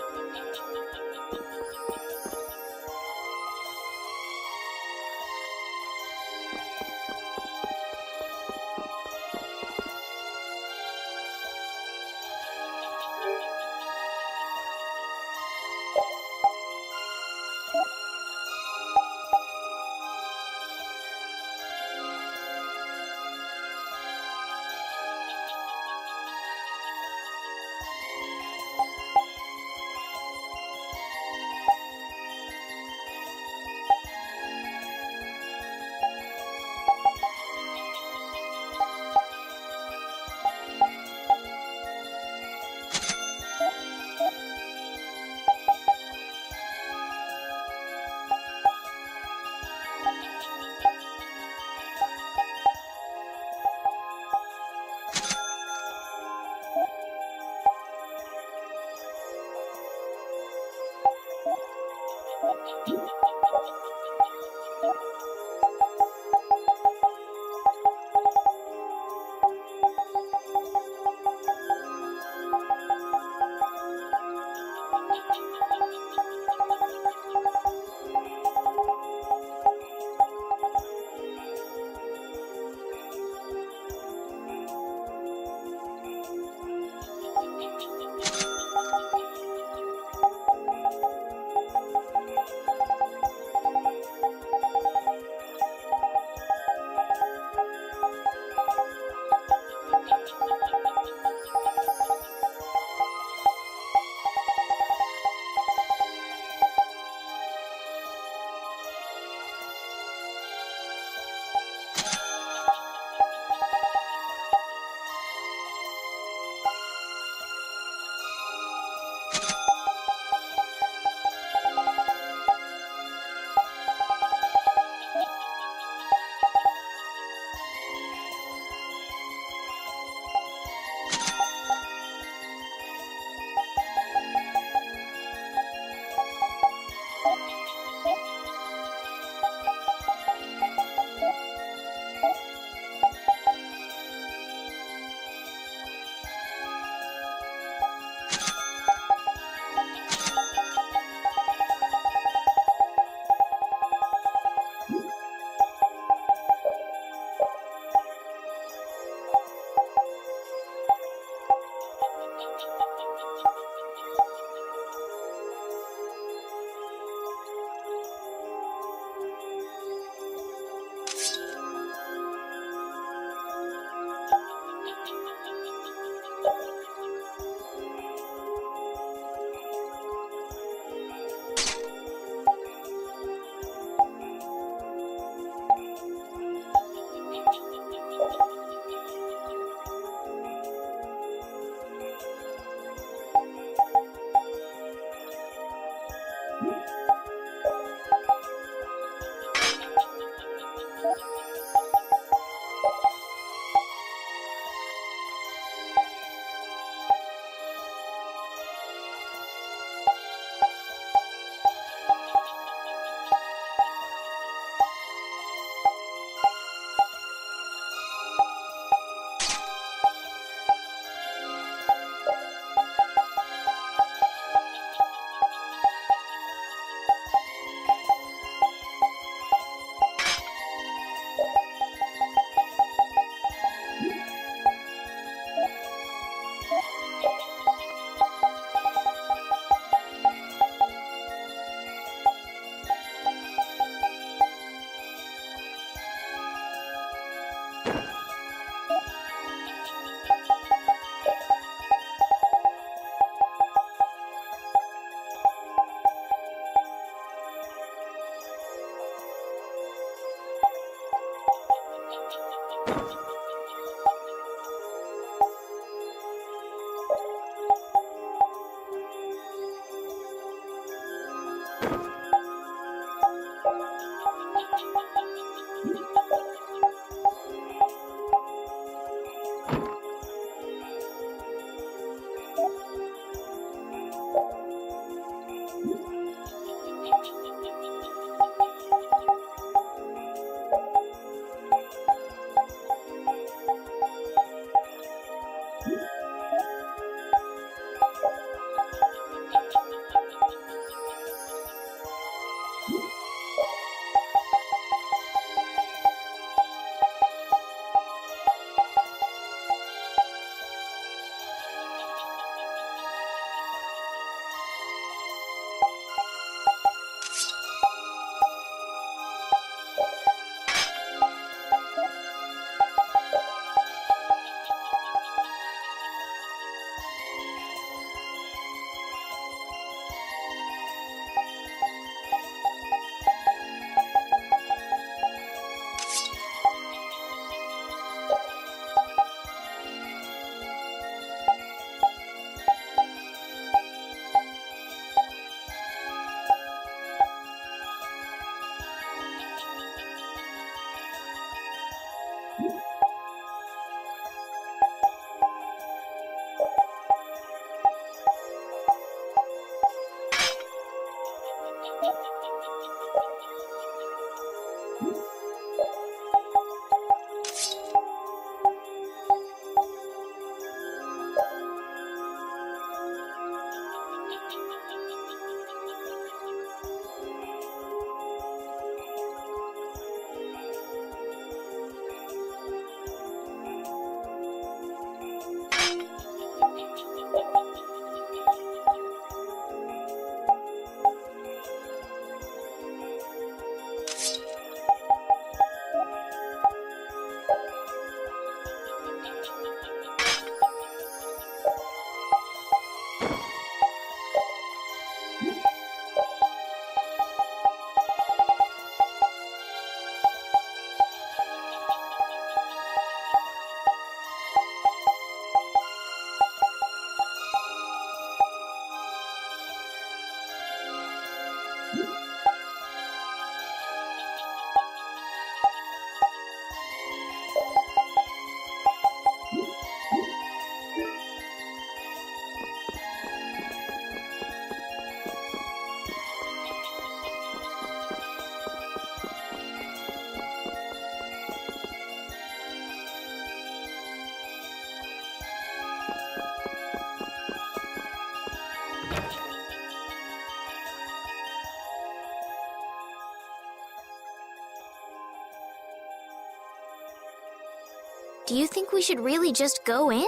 Do you think we should really just go in?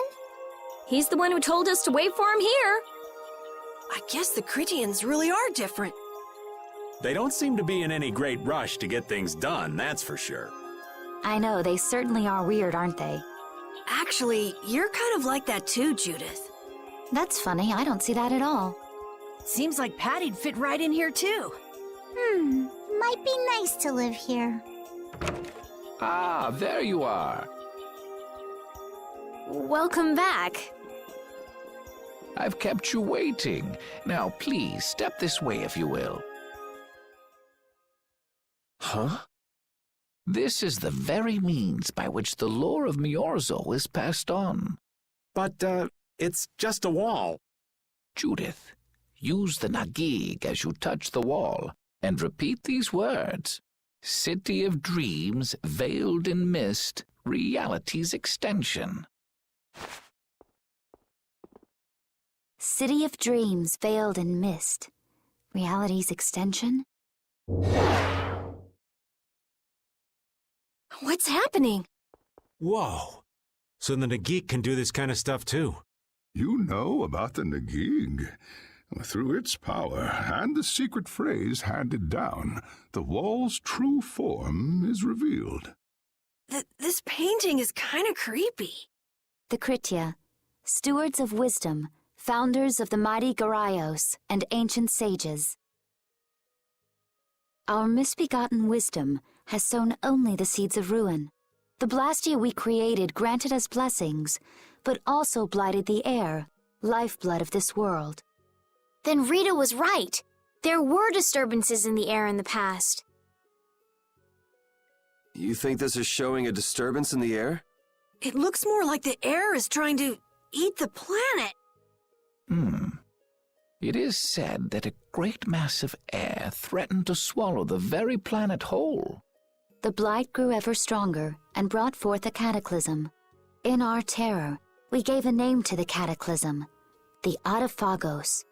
He's the one who told us to wait for him here. I guess the Critians really are different. They don't seem to be in any great rush to get things done, that's for sure. I know, they certainly are weird, aren't they? Actually, you're kind of like that too, Judith. That's funny, I don't see that at all. Seems like Patty'd fit right in here too. Might be nice to live here. Ah, there you are. Welcome back. I've kept you waiting. Now, please, step this way if you will. Huh? This is the very means by which the lore of Miorzo is passed on. But, it's just a wall. Judith, use the Nagig as you touch the wall, and repeat these words. City of Dreams, veiled in mist, reality's extension. City of Dreams, veiled in mist. Reality's extension? What's happening? Whoa. So the Nagik can do this kind of stuff too. You know about the Nagig. Through its power and the secret phrase handed down, the wall's true form is revealed. This painting is kind of creepy. The Kritia, stewards of wisdom, founders of the mighty Garaios and ancient sages. Our misbegotten wisdom has sown only the seeds of ruin. The Blastia we created granted us blessings, but also blighted the air, lifeblood of this world. Then Rita was right. There were disturbances in the air in the past. You think this is showing a disturbance in the air? It looks more like the air is trying to eat the planet. It is said that a great mass of air threatened to swallow the very planet whole. The blight grew ever stronger and brought forth a cataclysm. In our terror, we gave a name to the cataclysm, the Adaphagos.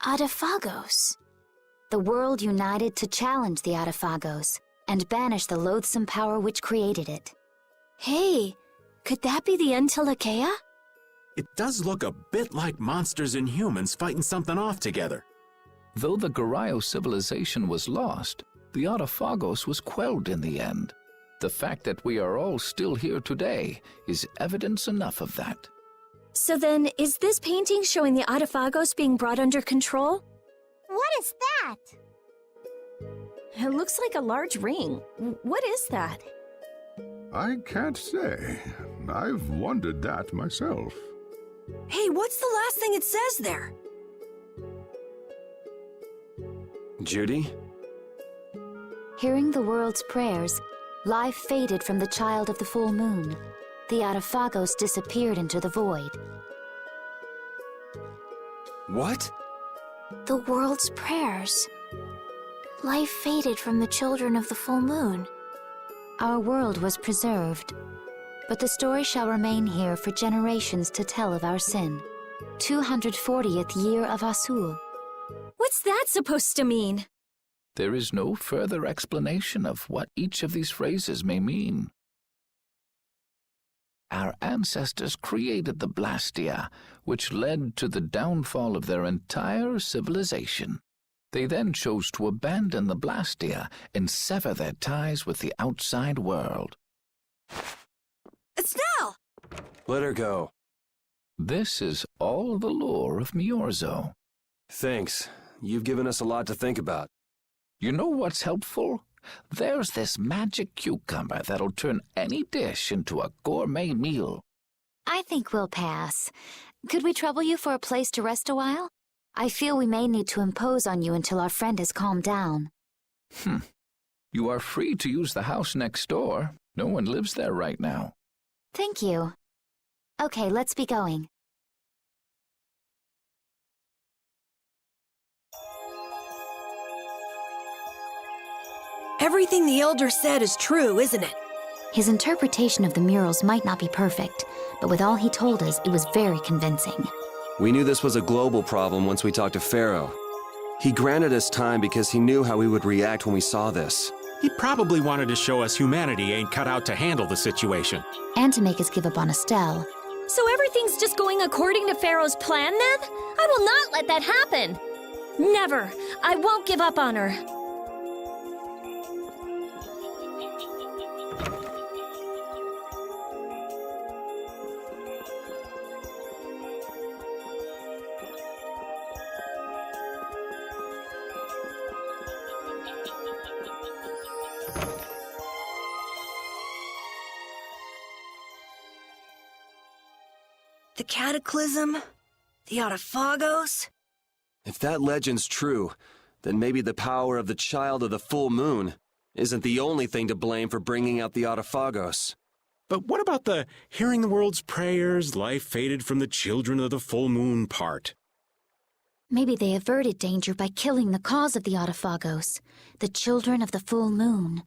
Adaphagos? The world united to challenge the Adaphagos and banish the loathsome power which created it. Hey, could that be the Entelekea? It does look a bit like monsters and humans fighting something off together. Though the Garaio civilization was lost, the Adaphagos was quelled in the end. The fact that we are all still here today is evidence enough of that. So then, is this painting showing the Adaphagos being brought under control? What is that? It looks like a large ring. What is that? I can't say. I've wondered that myself. Hey, what's the last thing it says there? Judy? Hearing the world's prayers, life faded from the child of the full moon. The Adaphagos disappeared into the void. What? The world's prayers. Life faded from the children of the full moon. Our world was preserved, but the story shall remain here for generations to tell of our sin. 240th year of Asul. What's that supposed to mean? There is no further explanation of what each of these phrases may mean. Our ancestors created the Blastia, which led to the downfall of their entire civilization. They then chose to abandon the Blastia and sever their ties with the outside world. Estelle! Let her go. This is all the lore of Miorzo. Thanks. You've given us a lot to think about. You know what's helpful? There's this magic cucumber that'll turn any dish into a gourmet meal. I think we'll pass. Could we trouble you for a place to rest a while? I feel we may need to impose on you until our friend has calmed down. You are free to use the house next door. No one lives there right now. Thank you. Okay, let's be going. Everything the Elder said is true, isn't it? His interpretation of the murals might not be perfect, but with all he told us, it was very convincing. We knew this was a global problem once we talked to Pharaoh. He granted us time because he knew how we would react when we saw this. He probably wanted to show us humanity ain't cut out to handle the situation. And to make us give up on Estelle. So everything's just going according to Pharaoh's plan then? I will not let that happen. Never. I won't give up on her. The Cataclysm? The Autophagos? If that legend's true, then maybe the power of the Child of the Full Moon isn't the only thing to blame for bringing out the Autophagos. But what about the hearing the world's prayers, life faded from the children of the full moon part? Maybe they averted danger by killing the cause of the Autophagos, the children of the full moon.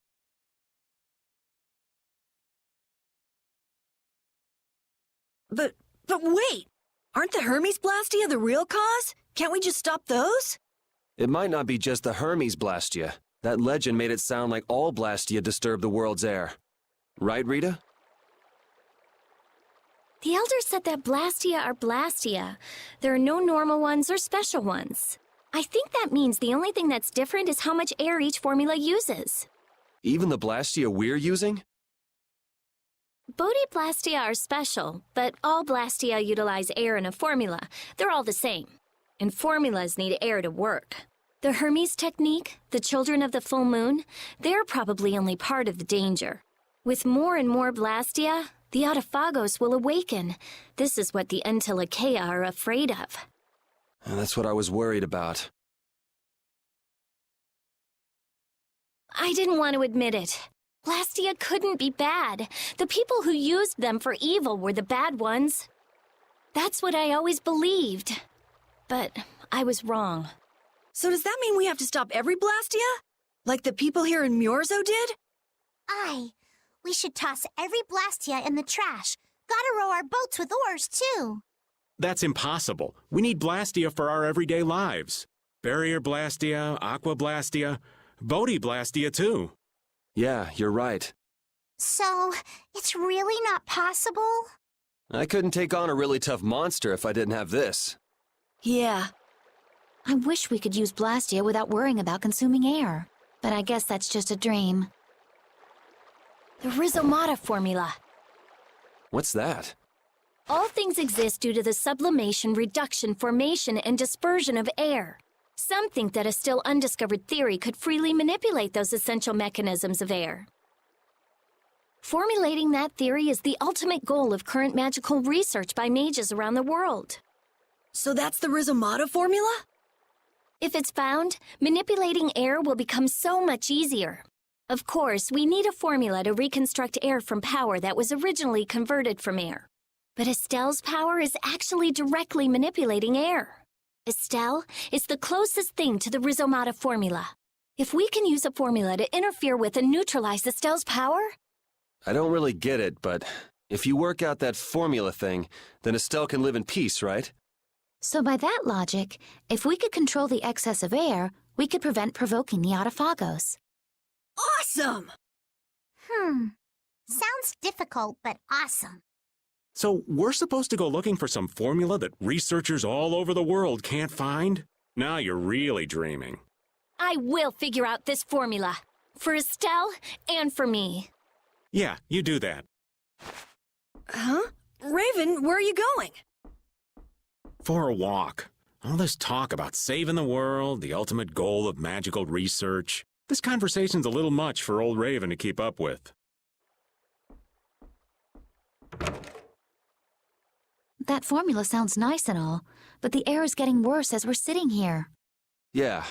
But wait! Aren't the Hermes Blastia the real cause? Can't we just stop those? It might not be just the Hermes Blastia. That legend made it sound like all Blastia disturb the world's air. Right, Rita? The Elder said that Blastia are Blastia. There are no normal ones or special ones. I think that means the only thing that's different is how much air each formula uses. Even the Blastia we're using? Bodhi-Blastia are special, but all Blastia utilize air in a formula. They're all the same. And formulas need air to work. The Hermes technique, the children of the full moon, they're probably only part of the danger. With more and more Blastia, the Autophagos will awaken. This is what the Entelekea are afraid of. And that's what I was worried about. I didn't want to admit it. Blastia couldn't be bad. The people who used them for evil were the bad ones. That's what I always believed. But I was wrong. So does that mean we have to stop every Blastia? Like the people here in Miorzo did? Aye. We should toss every Blastia in the trash. Gotta row our boats with oars, too. That's impossible. We need Blastia for our everyday lives. Barrier Blastia, Aqua Blastia, Bodhi Blastia, too. Yeah, you're right. So, it's really not possible? I couldn't take on a really tough monster if I didn't have this. Yeah. I wish we could use Blastia without worrying about consuming air. But I guess that's just a dream. The Rhizomata formula. What's that? All things exist due to the sublimation, reduction, formation, and dispersion of air. Some think that a still undiscovered theory could freely manipulate those essential mechanisms of air. Formulating that theory is the ultimate goal of current magical research by mages around the world. So that's the Rhizomata formula? If it's found, manipulating air will become so much easier. Of course, we need a formula to reconstruct air from power that was originally converted from air. But Estelle's power is actually directly manipulating air. Estelle is the closest thing to the Rhizomata formula. If we can use a formula to interfere with and neutralize Estelle's power... I don't really get it, but if you work out that formula thing, then Estelle can live in peace, right? So by that logic, if we could control the excess of air, we could prevent provoking the Autophagos. Awesome! Sounds difficult, but awesome. So we're supposed to go looking for some formula that researchers all over the world can't find? Now you're really dreaming. I will figure out this formula. For Estelle and for me. Yeah, you do that. Huh? Raven, where are you going? For a walk. All this talk about saving the world, the ultimate goal of magical research. This conversation's a little much for old Raven to keep up with. That formula sounds nice and all, but the air is getting worse as we're sitting here. Yeah.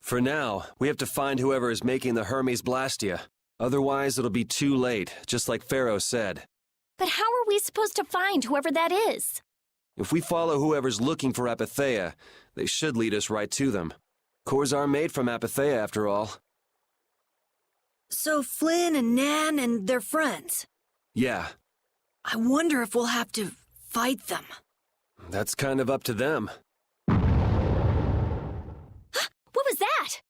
For now, we have to find whoever is making the Hermes Blastia. Otherwise, it'll be too late, just like Pharaoh said. But how are we supposed to find whoever that is? If we follow whoever's looking for Apatheia, they should lead us right to them. Cores are made from Apatheia, after all. So Flynn and Nan and their friends. Yeah. I wonder if we'll have to fight them. That's kind of up to them. What was that?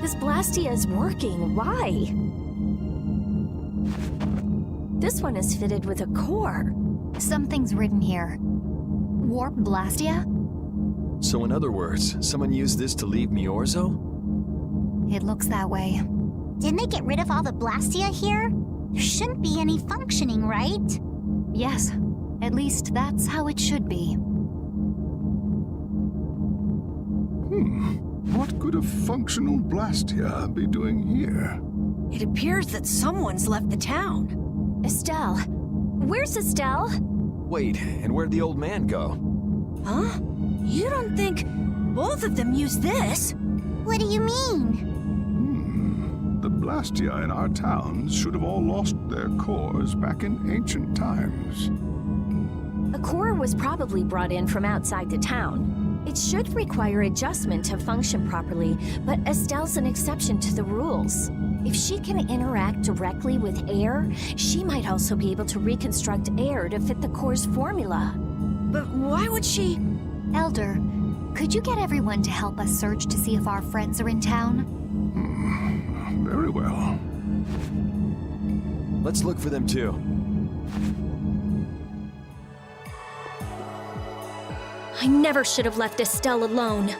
This Blastia is working. Why? This one is fitted with a core. Something's written here. Warp Blastia? So in other words, someone used this to leave Miorzo? It looks that way. Didn't they get rid of all the Blastia here? There shouldn't be any functioning, right? Yes. At least that's how it should be. What could a functional Blastia be doing here? It appears that someone's left the town. Estelle. Where's Estelle? Wait, and where'd the old man go? Huh? You don't think both of them used this? What do you mean? The Blastia in our towns should have all lost their cores back in ancient times. A core was probably brought in from outside the town. It should require adjustment to function properly, but Estelle's an exception to the rules. If she can interact directly with air, she might also be able to reconstruct air to fit the core's formula. But why would she... Elder, could you get everyone to help us search to see if our friends are in town? Very well. Let's look for them too. I never should have left Estelle alone.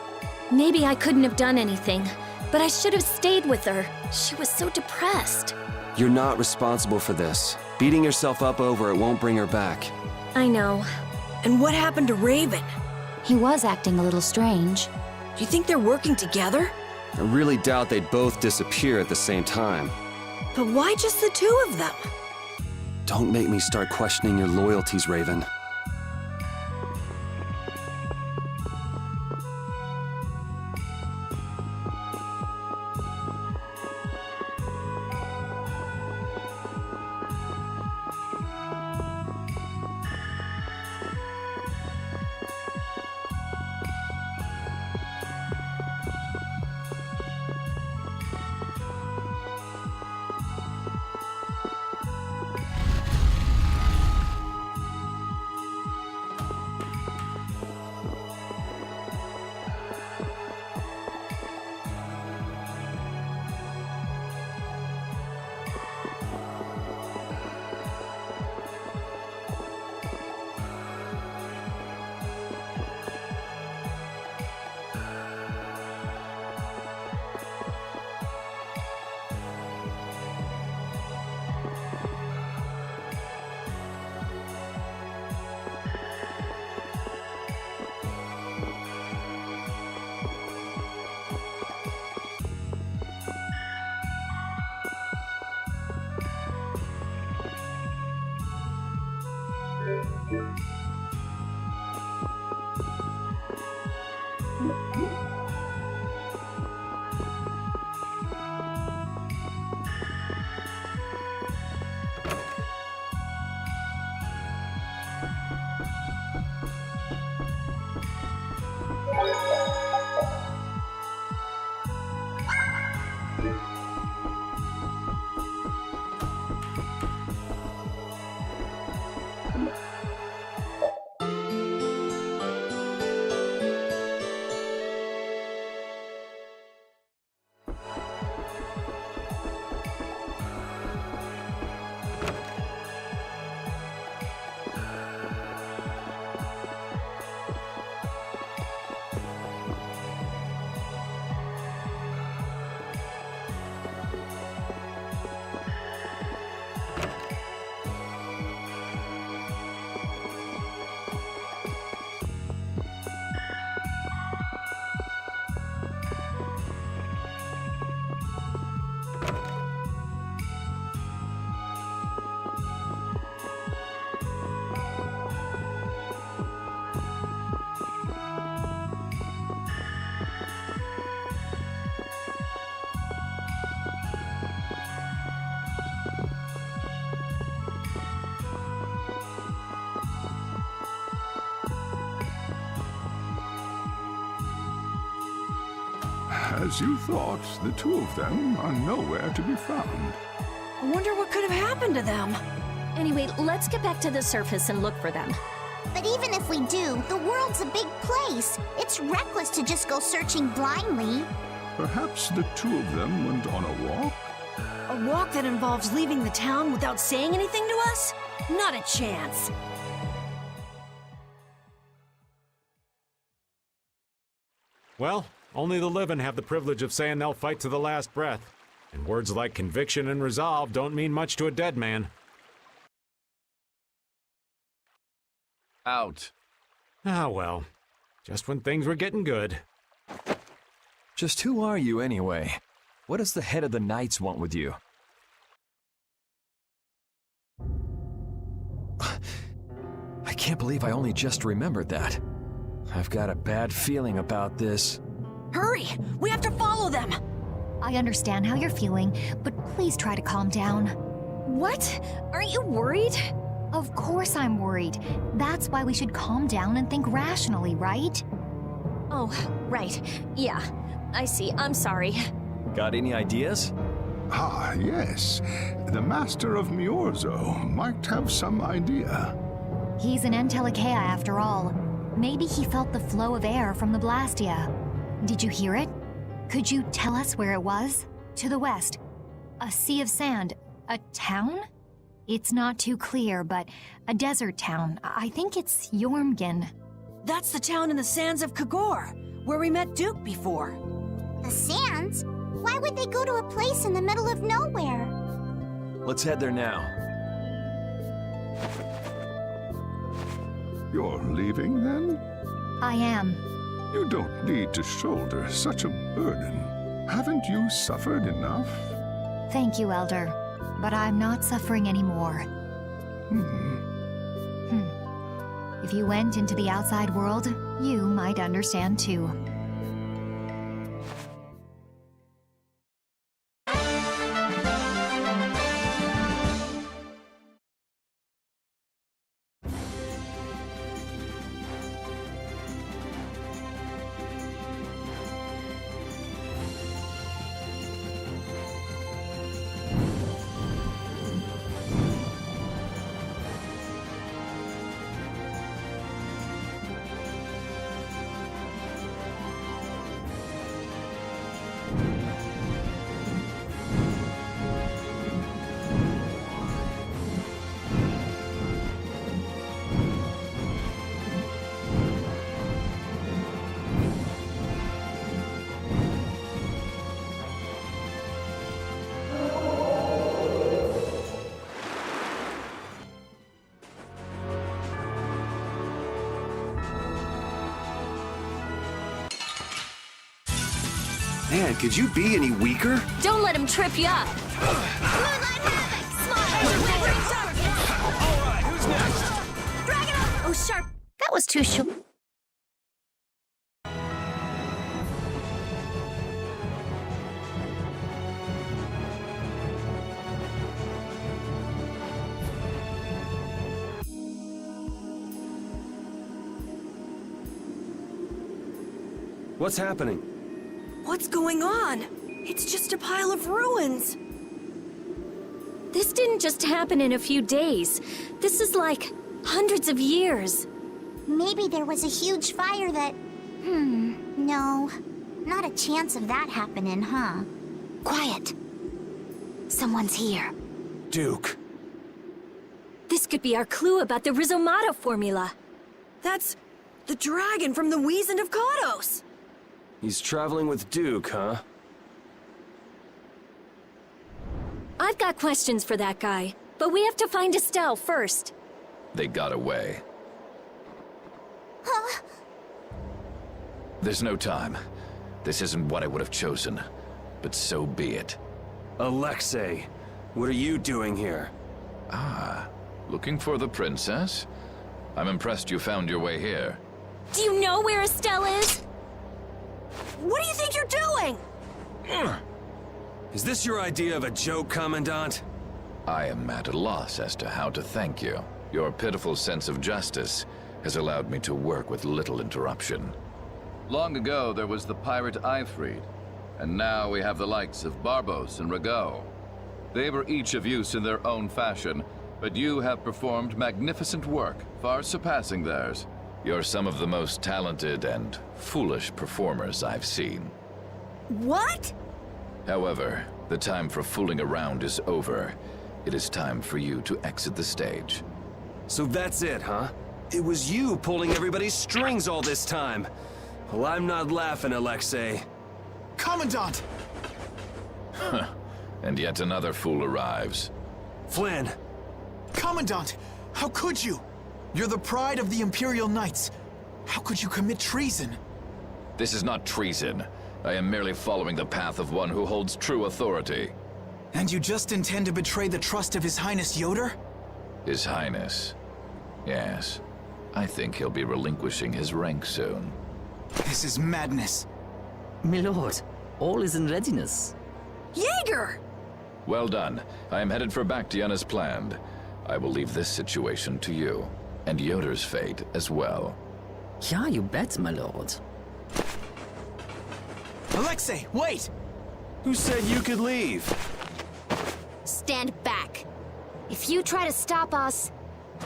Maybe I couldn't have done anything, but I should have stayed with her. She was so depressed. You're not responsible for this. Beating yourself up over it won't bring her back. I know. And what happened to Raven? He was acting a little strange. Do you think they're working together? I really doubt they'd both disappear at the same time. But why just the two of them? Don't make me start questioning your loyalties, Raven. As you thought, the two of them are nowhere to be found. I wonder what could have happened to them. Anyway, let's get back to the surface and look for them. But even if we do, the world's a big place. It's reckless to just go searching blindly. Perhaps the two of them went on a walk? A walk that involves leaving the town without saying anything to us? Not a chance. Well, only the living have the privilege of saying they'll fight to the last breath. And words like conviction and resolve don't mean much to a dead man. Out. Ah, well. Just when things were getting good. Just who are you, anyway? What does the head of the Knights want with you? I can't believe I only just remembered that. I've got a bad feeling about this. Hurry! We have to follow them! I understand how you're feeling, but please try to calm down. What? Aren't you worried? Of course I'm worried. That's why we should calm down and think rationally, right? Oh, right. Yeah, I see. I'm sorry. Got any ideas? Ah, yes. The Master of Miorzo might have some idea. He's an Entelekea after all. Maybe he felt the flow of air from the Blastia. Did you hear it? Could you tell us where it was? To the west. A sea of sand. A town? It's not too clear, but a desert town. I think it's Jormungand. That's the town in the sands of Kagor, where we met Duke before. The sands? Why would they go to a place in the middle of nowhere? Let's head there now. You're leaving, then? I am. You don't need to shoulder such a burden. Haven't you suffered enough? Thank you, Elder. But I'm not suffering anymore. If you went into the outside world, you might understand too. Man, could you be any weaker? Don't let him trip you up. Oh, Sharp, that was too short. What's happening? What's going on? It's just a pile of ruins. This didn't just happen in a few days. This is like hundreds of years. Maybe there was a huge fire that... no. Not a chance of that happening, huh? Quiet. Someone's here. Duke. This could be our clue about the Rizomata formula. That's the dragon from the Wizened of Kodos. He's traveling with Duke, huh? I've got questions for that guy, but we have to find Estelle first. They got away. Huh? There's no time. This isn't what I would have chosen, but so be it. Alexei, what are you doing here? Ah, looking for the princess? I'm impressed you found your way here. Do you know where Estelle is? What do you think you're doing? Is this your idea of a joke, Commandant? I am at a loss as to how to thank you. Your pitiful sense of justice has allowed me to work with little interruption. Long ago, there was the pirate Eifried, and now we have the likes of Barbos and Rago. They were each of use in their own fashion, but you have performed magnificent work, far surpassing theirs. You're some of the most talented and foolish performers I've seen. What? However, the time for fooling around is over. It is time for you to exit the stage. So that's it, huh? It was you pulling everybody's strings all this time. Well, I'm not laughing, Alexei. Commandant! And yet another fool arrives. Flynn! Commandant! How could you? You're the pride of the Imperial Knights. How could you commit treason? This is not treason. I am merely following the path of one who holds true authority. And you just intend to betray the trust of His Highness Yoder? His Highness. Yes. I think he'll be relinquishing his rank soon. This is madness. Milord, all is in readiness. Jaeger! Well done. I am headed for Bactian as planned. I will leave this situation to you, and Yoder's fate as well. Yeah, you bet, my lord. Alexei, wait! Who said you could leave? stand back. If you try to stop us...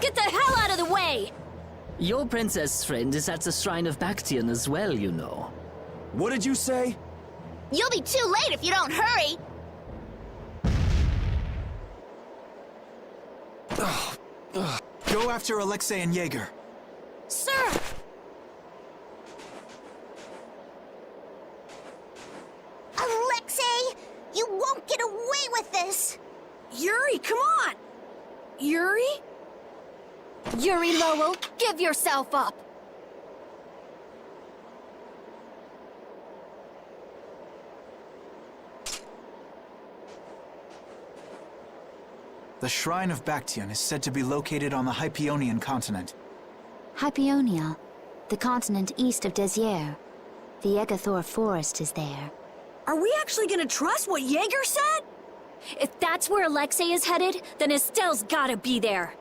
Get the hell out of the way! Your princess friend is at the Shrine of Bactian as well, you know. What did you say? You'll be too late if you don't hurry! Go after Alexei and Jaeger. Sir! Alexei! You won't get away with this! Yuri, come on! Yuri? Yuri Lowell, give yourself up! The Shrine of Bactian is said to be located on the Hypionian continent. Hypionia, the continent east of Desier. The Egathor forest is there. Are we actually gonna trust what Jaeger said? If that's where Alexei is headed, then Estelle's gotta be there.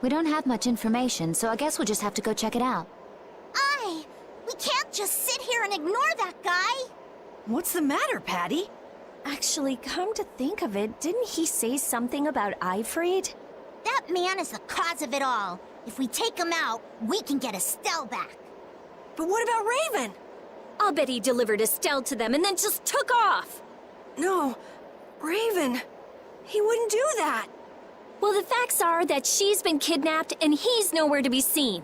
We don't have much information, so I guess we'll just have to go check it out. We can't just sit here and ignore that guy! What's the matter, Patty? Actually, come to think of it, didn't he say something about Eifried? That man is the cause of it all. If we take him out, we can get Estelle back. But what about Raven? I'll bet he delivered Estelle to them and then just took off! No, Raven. He wouldn't do that. Well, the facts are that she's been kidnapped and he's nowhere to be seen.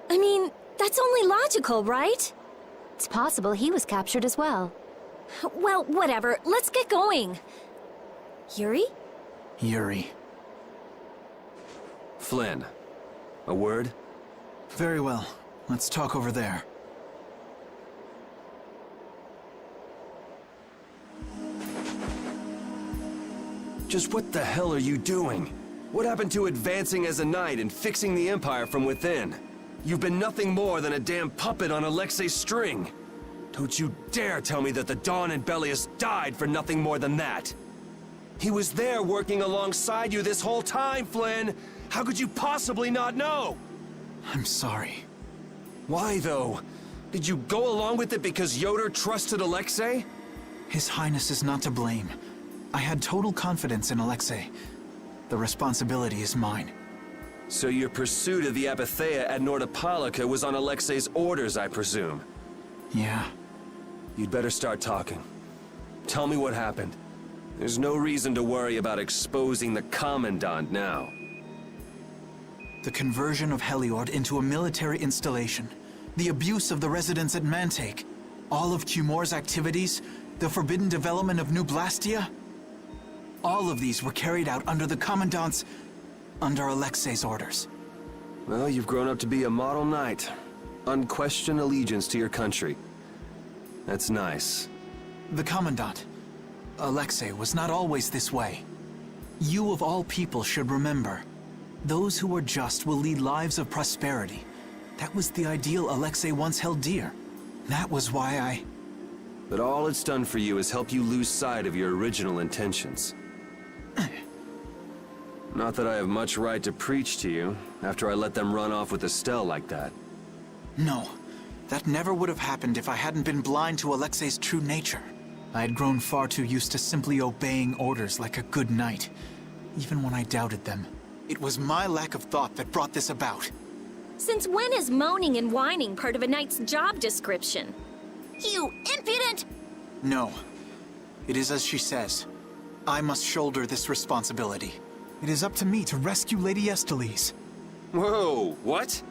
I mean, that's only logical, right? It's possible he was captured as well. Well, whatever. Let's get going. Yuri? Yuri. Flynn, a word? Very well. Let's talk over there. Just what the hell are you doing? What happened to advancing as a knight and fixing the Empire from within? You've been nothing more than a damn puppet on Alexei's string. Don't you dare tell me that the Dawn and Bellius died for nothing more than that. He was there working alongside you this whole time, Flynn! How could you possibly not know? I'm sorry. Why, though? Did you go along with it because Yoder trusted Alexei? His Highness is not to blame. I had total confidence in Alexei. The responsibility is mine. So your pursuit of the Apatheia at Nordopolica was on Alexei's orders, I presume? Yeah. You'd better start talking. Tell me what happened. There's no reason to worry about exposing the Commandant now. The conversion of Heliord into a military installation. The abuse of the residents at Mantake. All of Cumor's activities. The forbidden development of New Blastia. All of these were carried out under the Commandant's... under Alexei's orders. Well, you've grown up to be a model knight. Unquestioned allegiance to your country. That's nice. The Commandant, Alexei, was not always this way. You of all people should remember. Those who are just will lead lives of prosperity. That was the ideal Alexei once held dear. That was why I... But all it's done for you is help you lose sight of your original intentions. Not that I have much right to preach to you, after I let them run off with Estelle like that. No. That never would have happened if I hadn't been blind to Alexei's true nature. I had grown far too used to simply obeying orders like a good knight, even when I doubted them. It was my lack of thought that brought this about. Since when is moaning and whining part of a knight's job description? You impudent! No. It is as she says. I must shoulder this responsibility. It is up to me to rescue Lady Estellise. Whoa, what?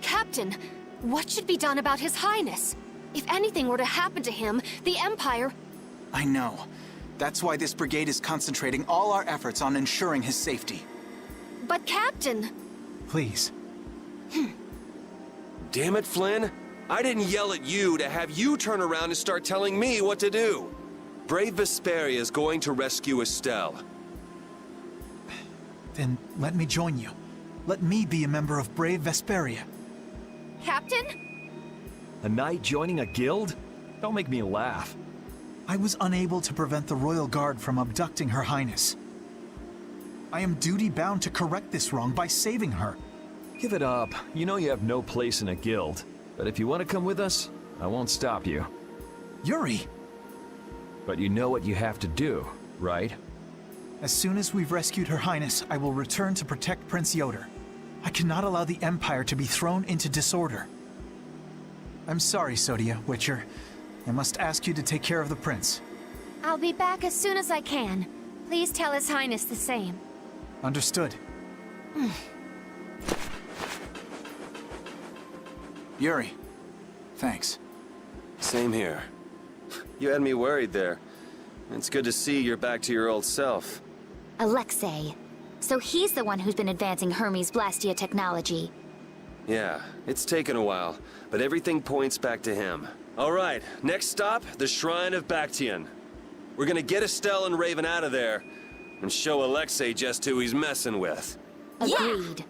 Captain, what should be done about His Highness? If anything were to happen to him, the Empire... I know. That's why this brigade is concentrating all our efforts on ensuring his safety. But Captain... Please. Damn it, Flynn. I didn't yell at you to have you turn around and start telling me what to do. Brave Vesperia is going to rescue Estelle. Then let me join you. Let me be a member of Brave Vesperia. Captain? A knight joining a guild? Don't make me laugh. I was unable to prevent the Royal Guard from abducting Her Highness. I am duty-bound to correct this wrong by saving her. Give it up. You know you have no place in a guild. But if you want to come with us, I won't stop you. Yuri! But you know what you have to do, right? As soon as we've rescued Her Highness, I will return to protect Prince Yoder. I cannot allow the Empire to be thrown into disorder. I'm sorry, Sodia, Witcher. I must ask you to take care of the prince. I'll be back as soon as I can. Please tell His Highness the same. Understood. Yuri, thanks. Same here. You had me worried there. It's good to see you're back to your old self. Alexei. So he's the one who's been advancing Hermes Blastia technology. Yeah, it's taken a while, but everything points back to him. All right, next stop, the Shrine of Bactian. We're gonna get Estelle and Raven out of there, and show Alexei just who he's messing with. Agreed.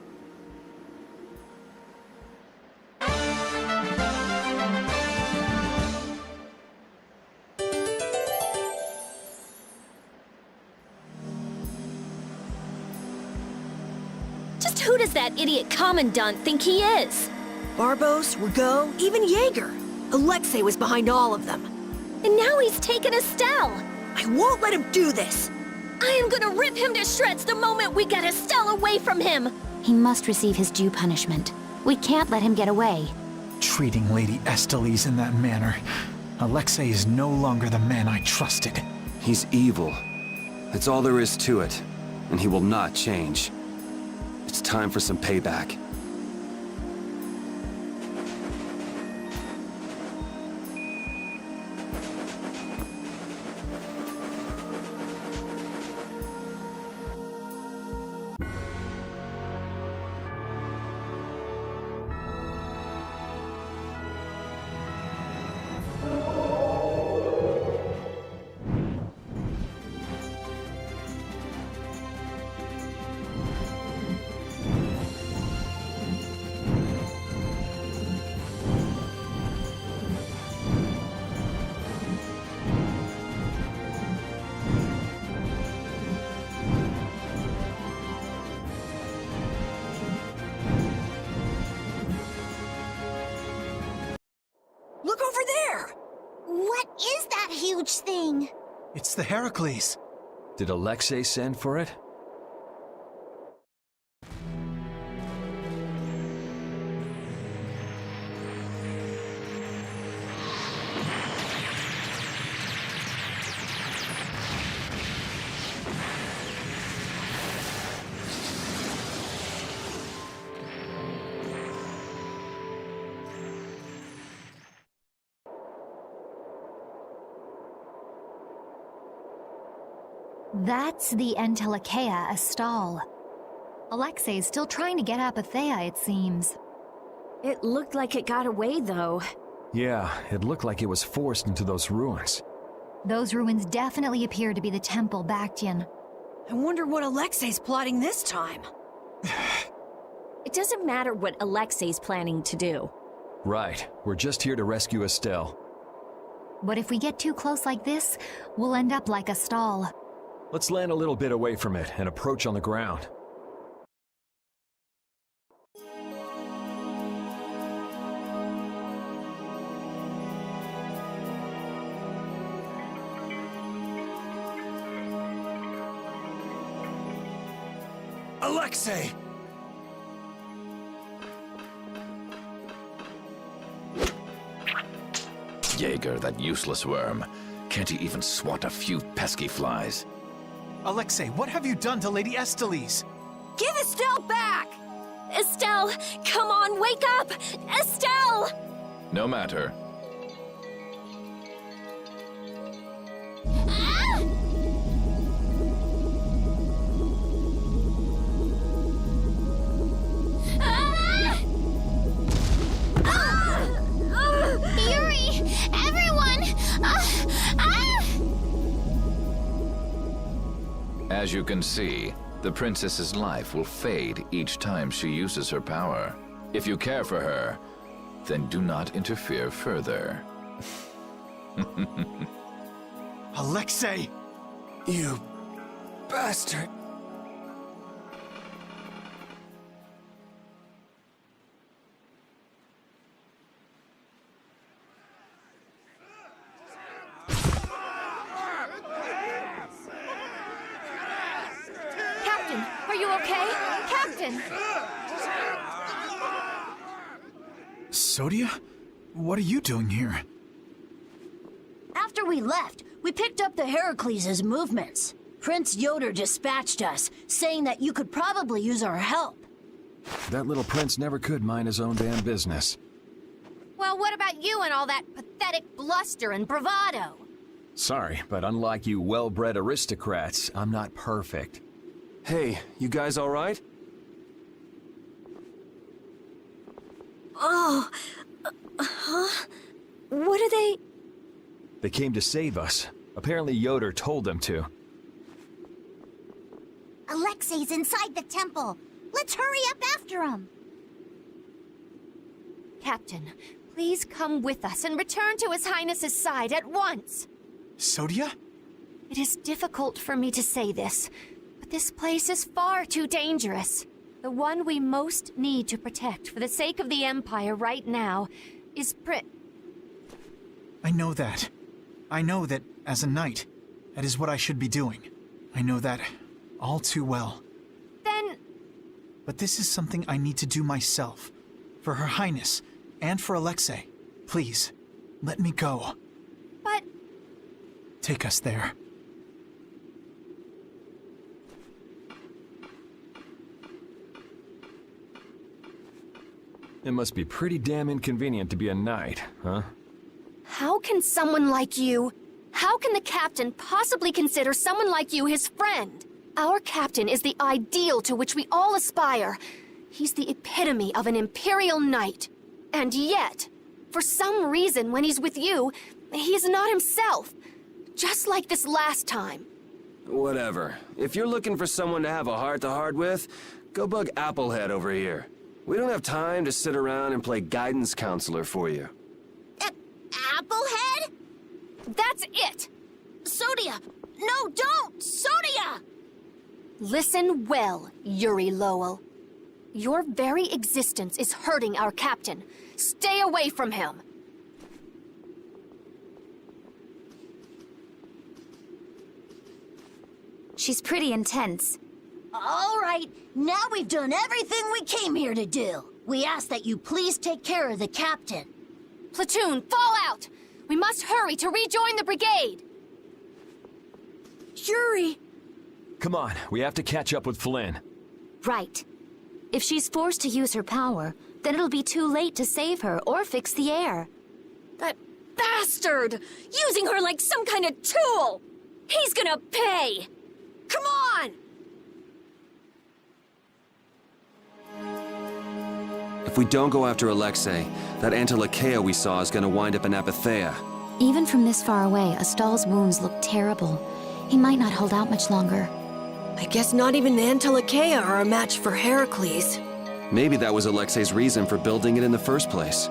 Just who does that idiot Commandant think he is? Barbos, Rago, even Jaeger. Alexei was behind all of them. And now he's taken Estelle! I won't let him do this! I am gonna rip him to shreds the moment we get Estelle away from him! He must receive his due punishment. We can't let him get away. Treating Lady Estellise in that manner. Alexei is no longer the man I trusted. He's evil. That's all there is to it, and he will not change. It's time for some payback. Look over there! What is that huge thing? It's the Heracles. Did Alexei send for it? That's the Entelikeia Astal. Alexei's still trying to get Apatheia, it seems. It looked like it got away, though. Yeah, it looked like it was forced into those ruins. Those ruins definitely appear to be the Temple Bactian. I wonder what Alexei's plotting this time. It doesn't matter what Alexei's planning to do. Right, we're just here to rescue Estelle. But if we get too close like this, we'll end up like Astal. Let's land a little bit away from it and approach on the ground. Alexei! Jaeger, that useless worm. Can't he even swat a few pesky flies? Alexei, what have you done to Lady Estellise? Give Estelle back! Estelle, come on, wake up! Estelle! No matter. Yuri! Everyone! As you can see, the princess's life will fade each time she uses her power. If you care for her, then do not interfere further. Alexei! You bastard! Captain! Sodia? What are you doing here? After we left, we picked up the Heracles' movements. Prince Yoder dispatched us, saying that you could probably use our help. That little prince never could mind his own damn business. Well, what about you and all that pathetic bluster and bravado? Sorry, but unlike you well-bred aristocrats, I'm not perfect. Hey, you guys all right? Oh, huh? What are they? They came to save us. Apparently Yoder told them to. Alexei's inside the temple. Let's hurry up after him. Captain, please come with us and return to His Highness's side at once. Sodia? It is difficult for me to say this, but this place is far too dangerous. The one we most need to protect for the sake of the Empire right now is I know that. I know that, as a knight, that is what I should be doing. I know that all too well. Then... But this is something I need to do myself. For Her Highness, and for Alexei. Please, let me go. But... Take us there. It must be pretty damn inconvenient to be a knight, huh? How can someone like you... How can the Captain possibly consider someone like you his friend? Our Captain is the ideal to which we all aspire. He's the epitome of an Imperial knight. And yet, for some reason when he's with you, he's not himself. Just like this last time. Whatever. If you're looking for someone to have a heart-to-heart with, go bug Applehead over here. We don't have time to sit around and play guidance counselor for you. Applehead? That's it! Sodia! No, don't! Sodia! Listen well, Yuri Lowell. Your very existence is hurting our Captain. Stay away from him. She's pretty intense. All right, now we've done everything we came here to do. We ask that you please take care of the Captain. Platoon, fall out! We must hurry to rejoin the brigade! Yuri! Come on, we have to catch up with Flynn. Right. If she's forced to use her power, then it'll be too late to save her or fix the air. That bastard! Using her like some kind of tool! He's gonna pay! Come on! If we don't go after Alexei, that Antilakea we saw is gonna wind up in Apatheia. Even from this far away, Astal's wounds look terrible. He might not hold out much longer. I guess not even the Antilakea are a match for Heracles. Maybe that was Alexei's reason for building it in the first place.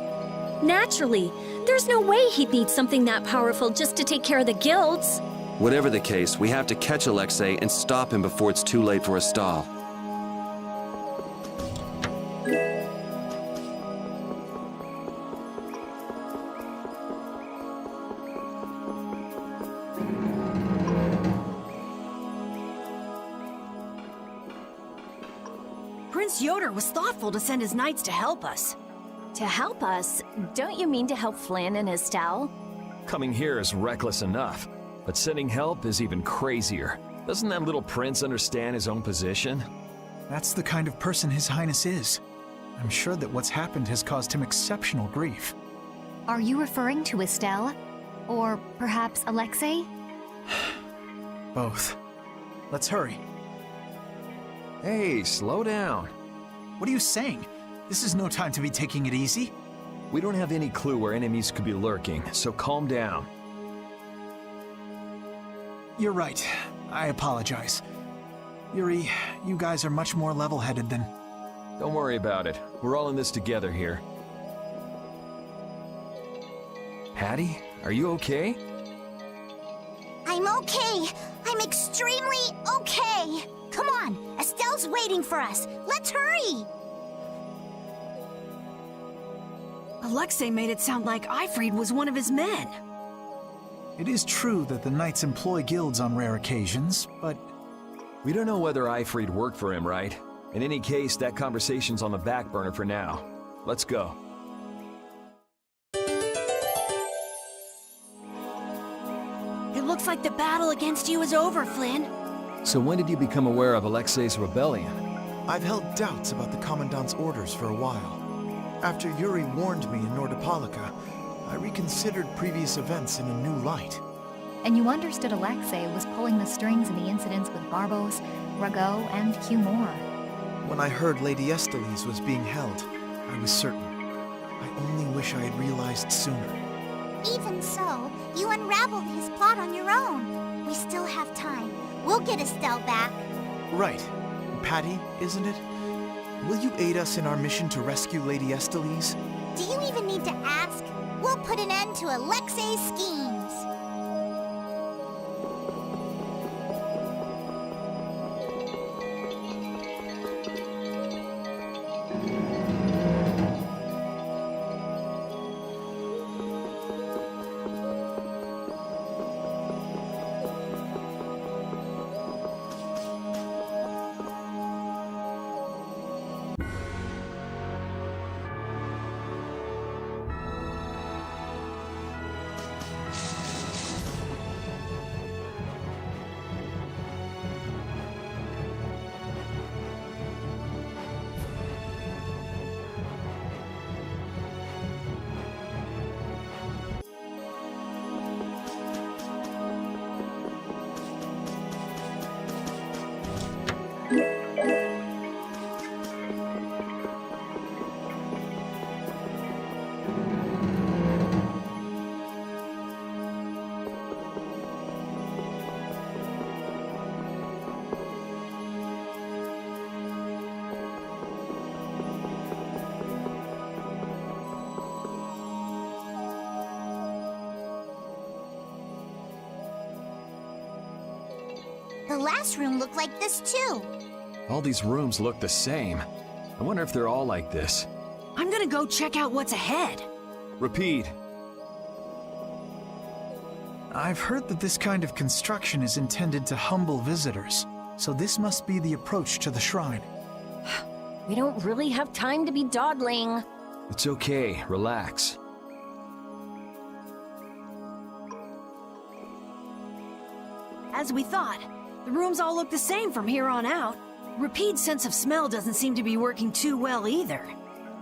Naturally. There's no way he'd need something that powerful just to take care of the guilds. Whatever the case, we have to catch Alexei and stop him before it's too late for Astal. Prince Yoder was thoughtful to send his knights to help us. To help us? Don't you mean to help Flynn and Astal? Coming here is reckless enough, but sending help is even crazier. Doesn't that little prince understand his own position? That's the kind of person His Highness is. I'm sure that what's happened has caused him exceptional grief. Are you referring to Estelle? Or perhaps Alexei? Both. Let's hurry. Hey, slow down. What are you saying? This is no time to be taking it easy. We don't have any clue where enemies could be lurking, so calm down. You're right. I apologize. Yuri, you guys are much more level-headed than... Don't worry about it. We're all in this together here. Hattie, are you okay? I'm okay. I'm extremely okay. Come on, Estelle's waiting for us. Let's hurry. Alexei made it sound like Ifrid was one of his men. It is true that the knights employ guilds on rare occasions, but... We don't know whether Ifrid worked for him, right? In any case, that conversation's on the back burner for now. Let's go. It looks like the battle against you is over, Flynn. So when did you become aware of Alexei's rebellion? I've held doubts about the Commandant's orders for a while. After Yuri warned me in Nordopolica, I reconsidered previous events in a new light. And you understood Alexei was pulling the strings in the incidents with Barbos, Rago, and Cumore. When I heard Lady Estellise was being held, I was certain. I only wish I had realized sooner. Even so, you unraveled his plot on your own. We still have time. We'll get Estelle back. Right. Patty, isn't it? Will you aid us in our mission to rescue Lady Estellise? Do you even need to ask? We'll put an end to Alexei's schemes. The last room looked like this too. All these rooms look the same. I wonder if they're all like this. I'm gonna go check out what's ahead. Repeat. I've heard that this kind of construction is intended to humble visitors, so this must be the approach to the shrine. We don't really have time to be dawdling. It's okay, relax. As we thought, the rooms all look the same from here on out. Repeat's sense of smell doesn't seem to be working too well either.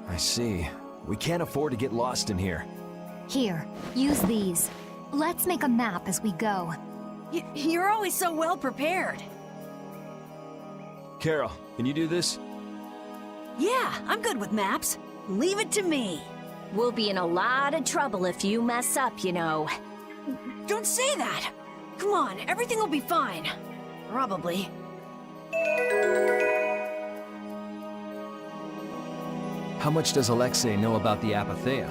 I see. We can't afford to get lost in here. Here, use these. Let's make a map as we go. You're always so well prepared. Carol, can you do this? Yeah, I'm good with maps. Leave it to me. We'll be in a lot of trouble if you mess up, you know. Don't say that. Come on, everything will be fine. Probably. How much does Alexei know about the Apatheia?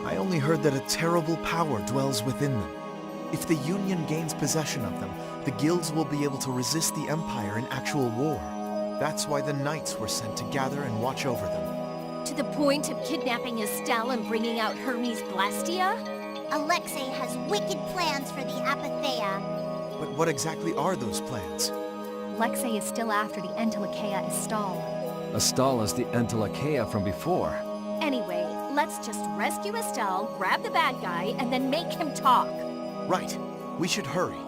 I only heard that a terrible power dwells within them. If the Union gains possession of them, the guilds will be able to resist the Empire in actual war. That's why the Knights were sent to gather and watch over them. To the point of kidnapping Estelle and bringing out Hermes Blastia? Alexei has wicked plans for the Apatheia. But what exactly are those plans? Alexei is still after the Entelikeia Estelle. Estelle is the Entelikeia from before. Anyway, let's just rescue Estelle, grab the bad guy, and then make him talk. Right. We should hurry.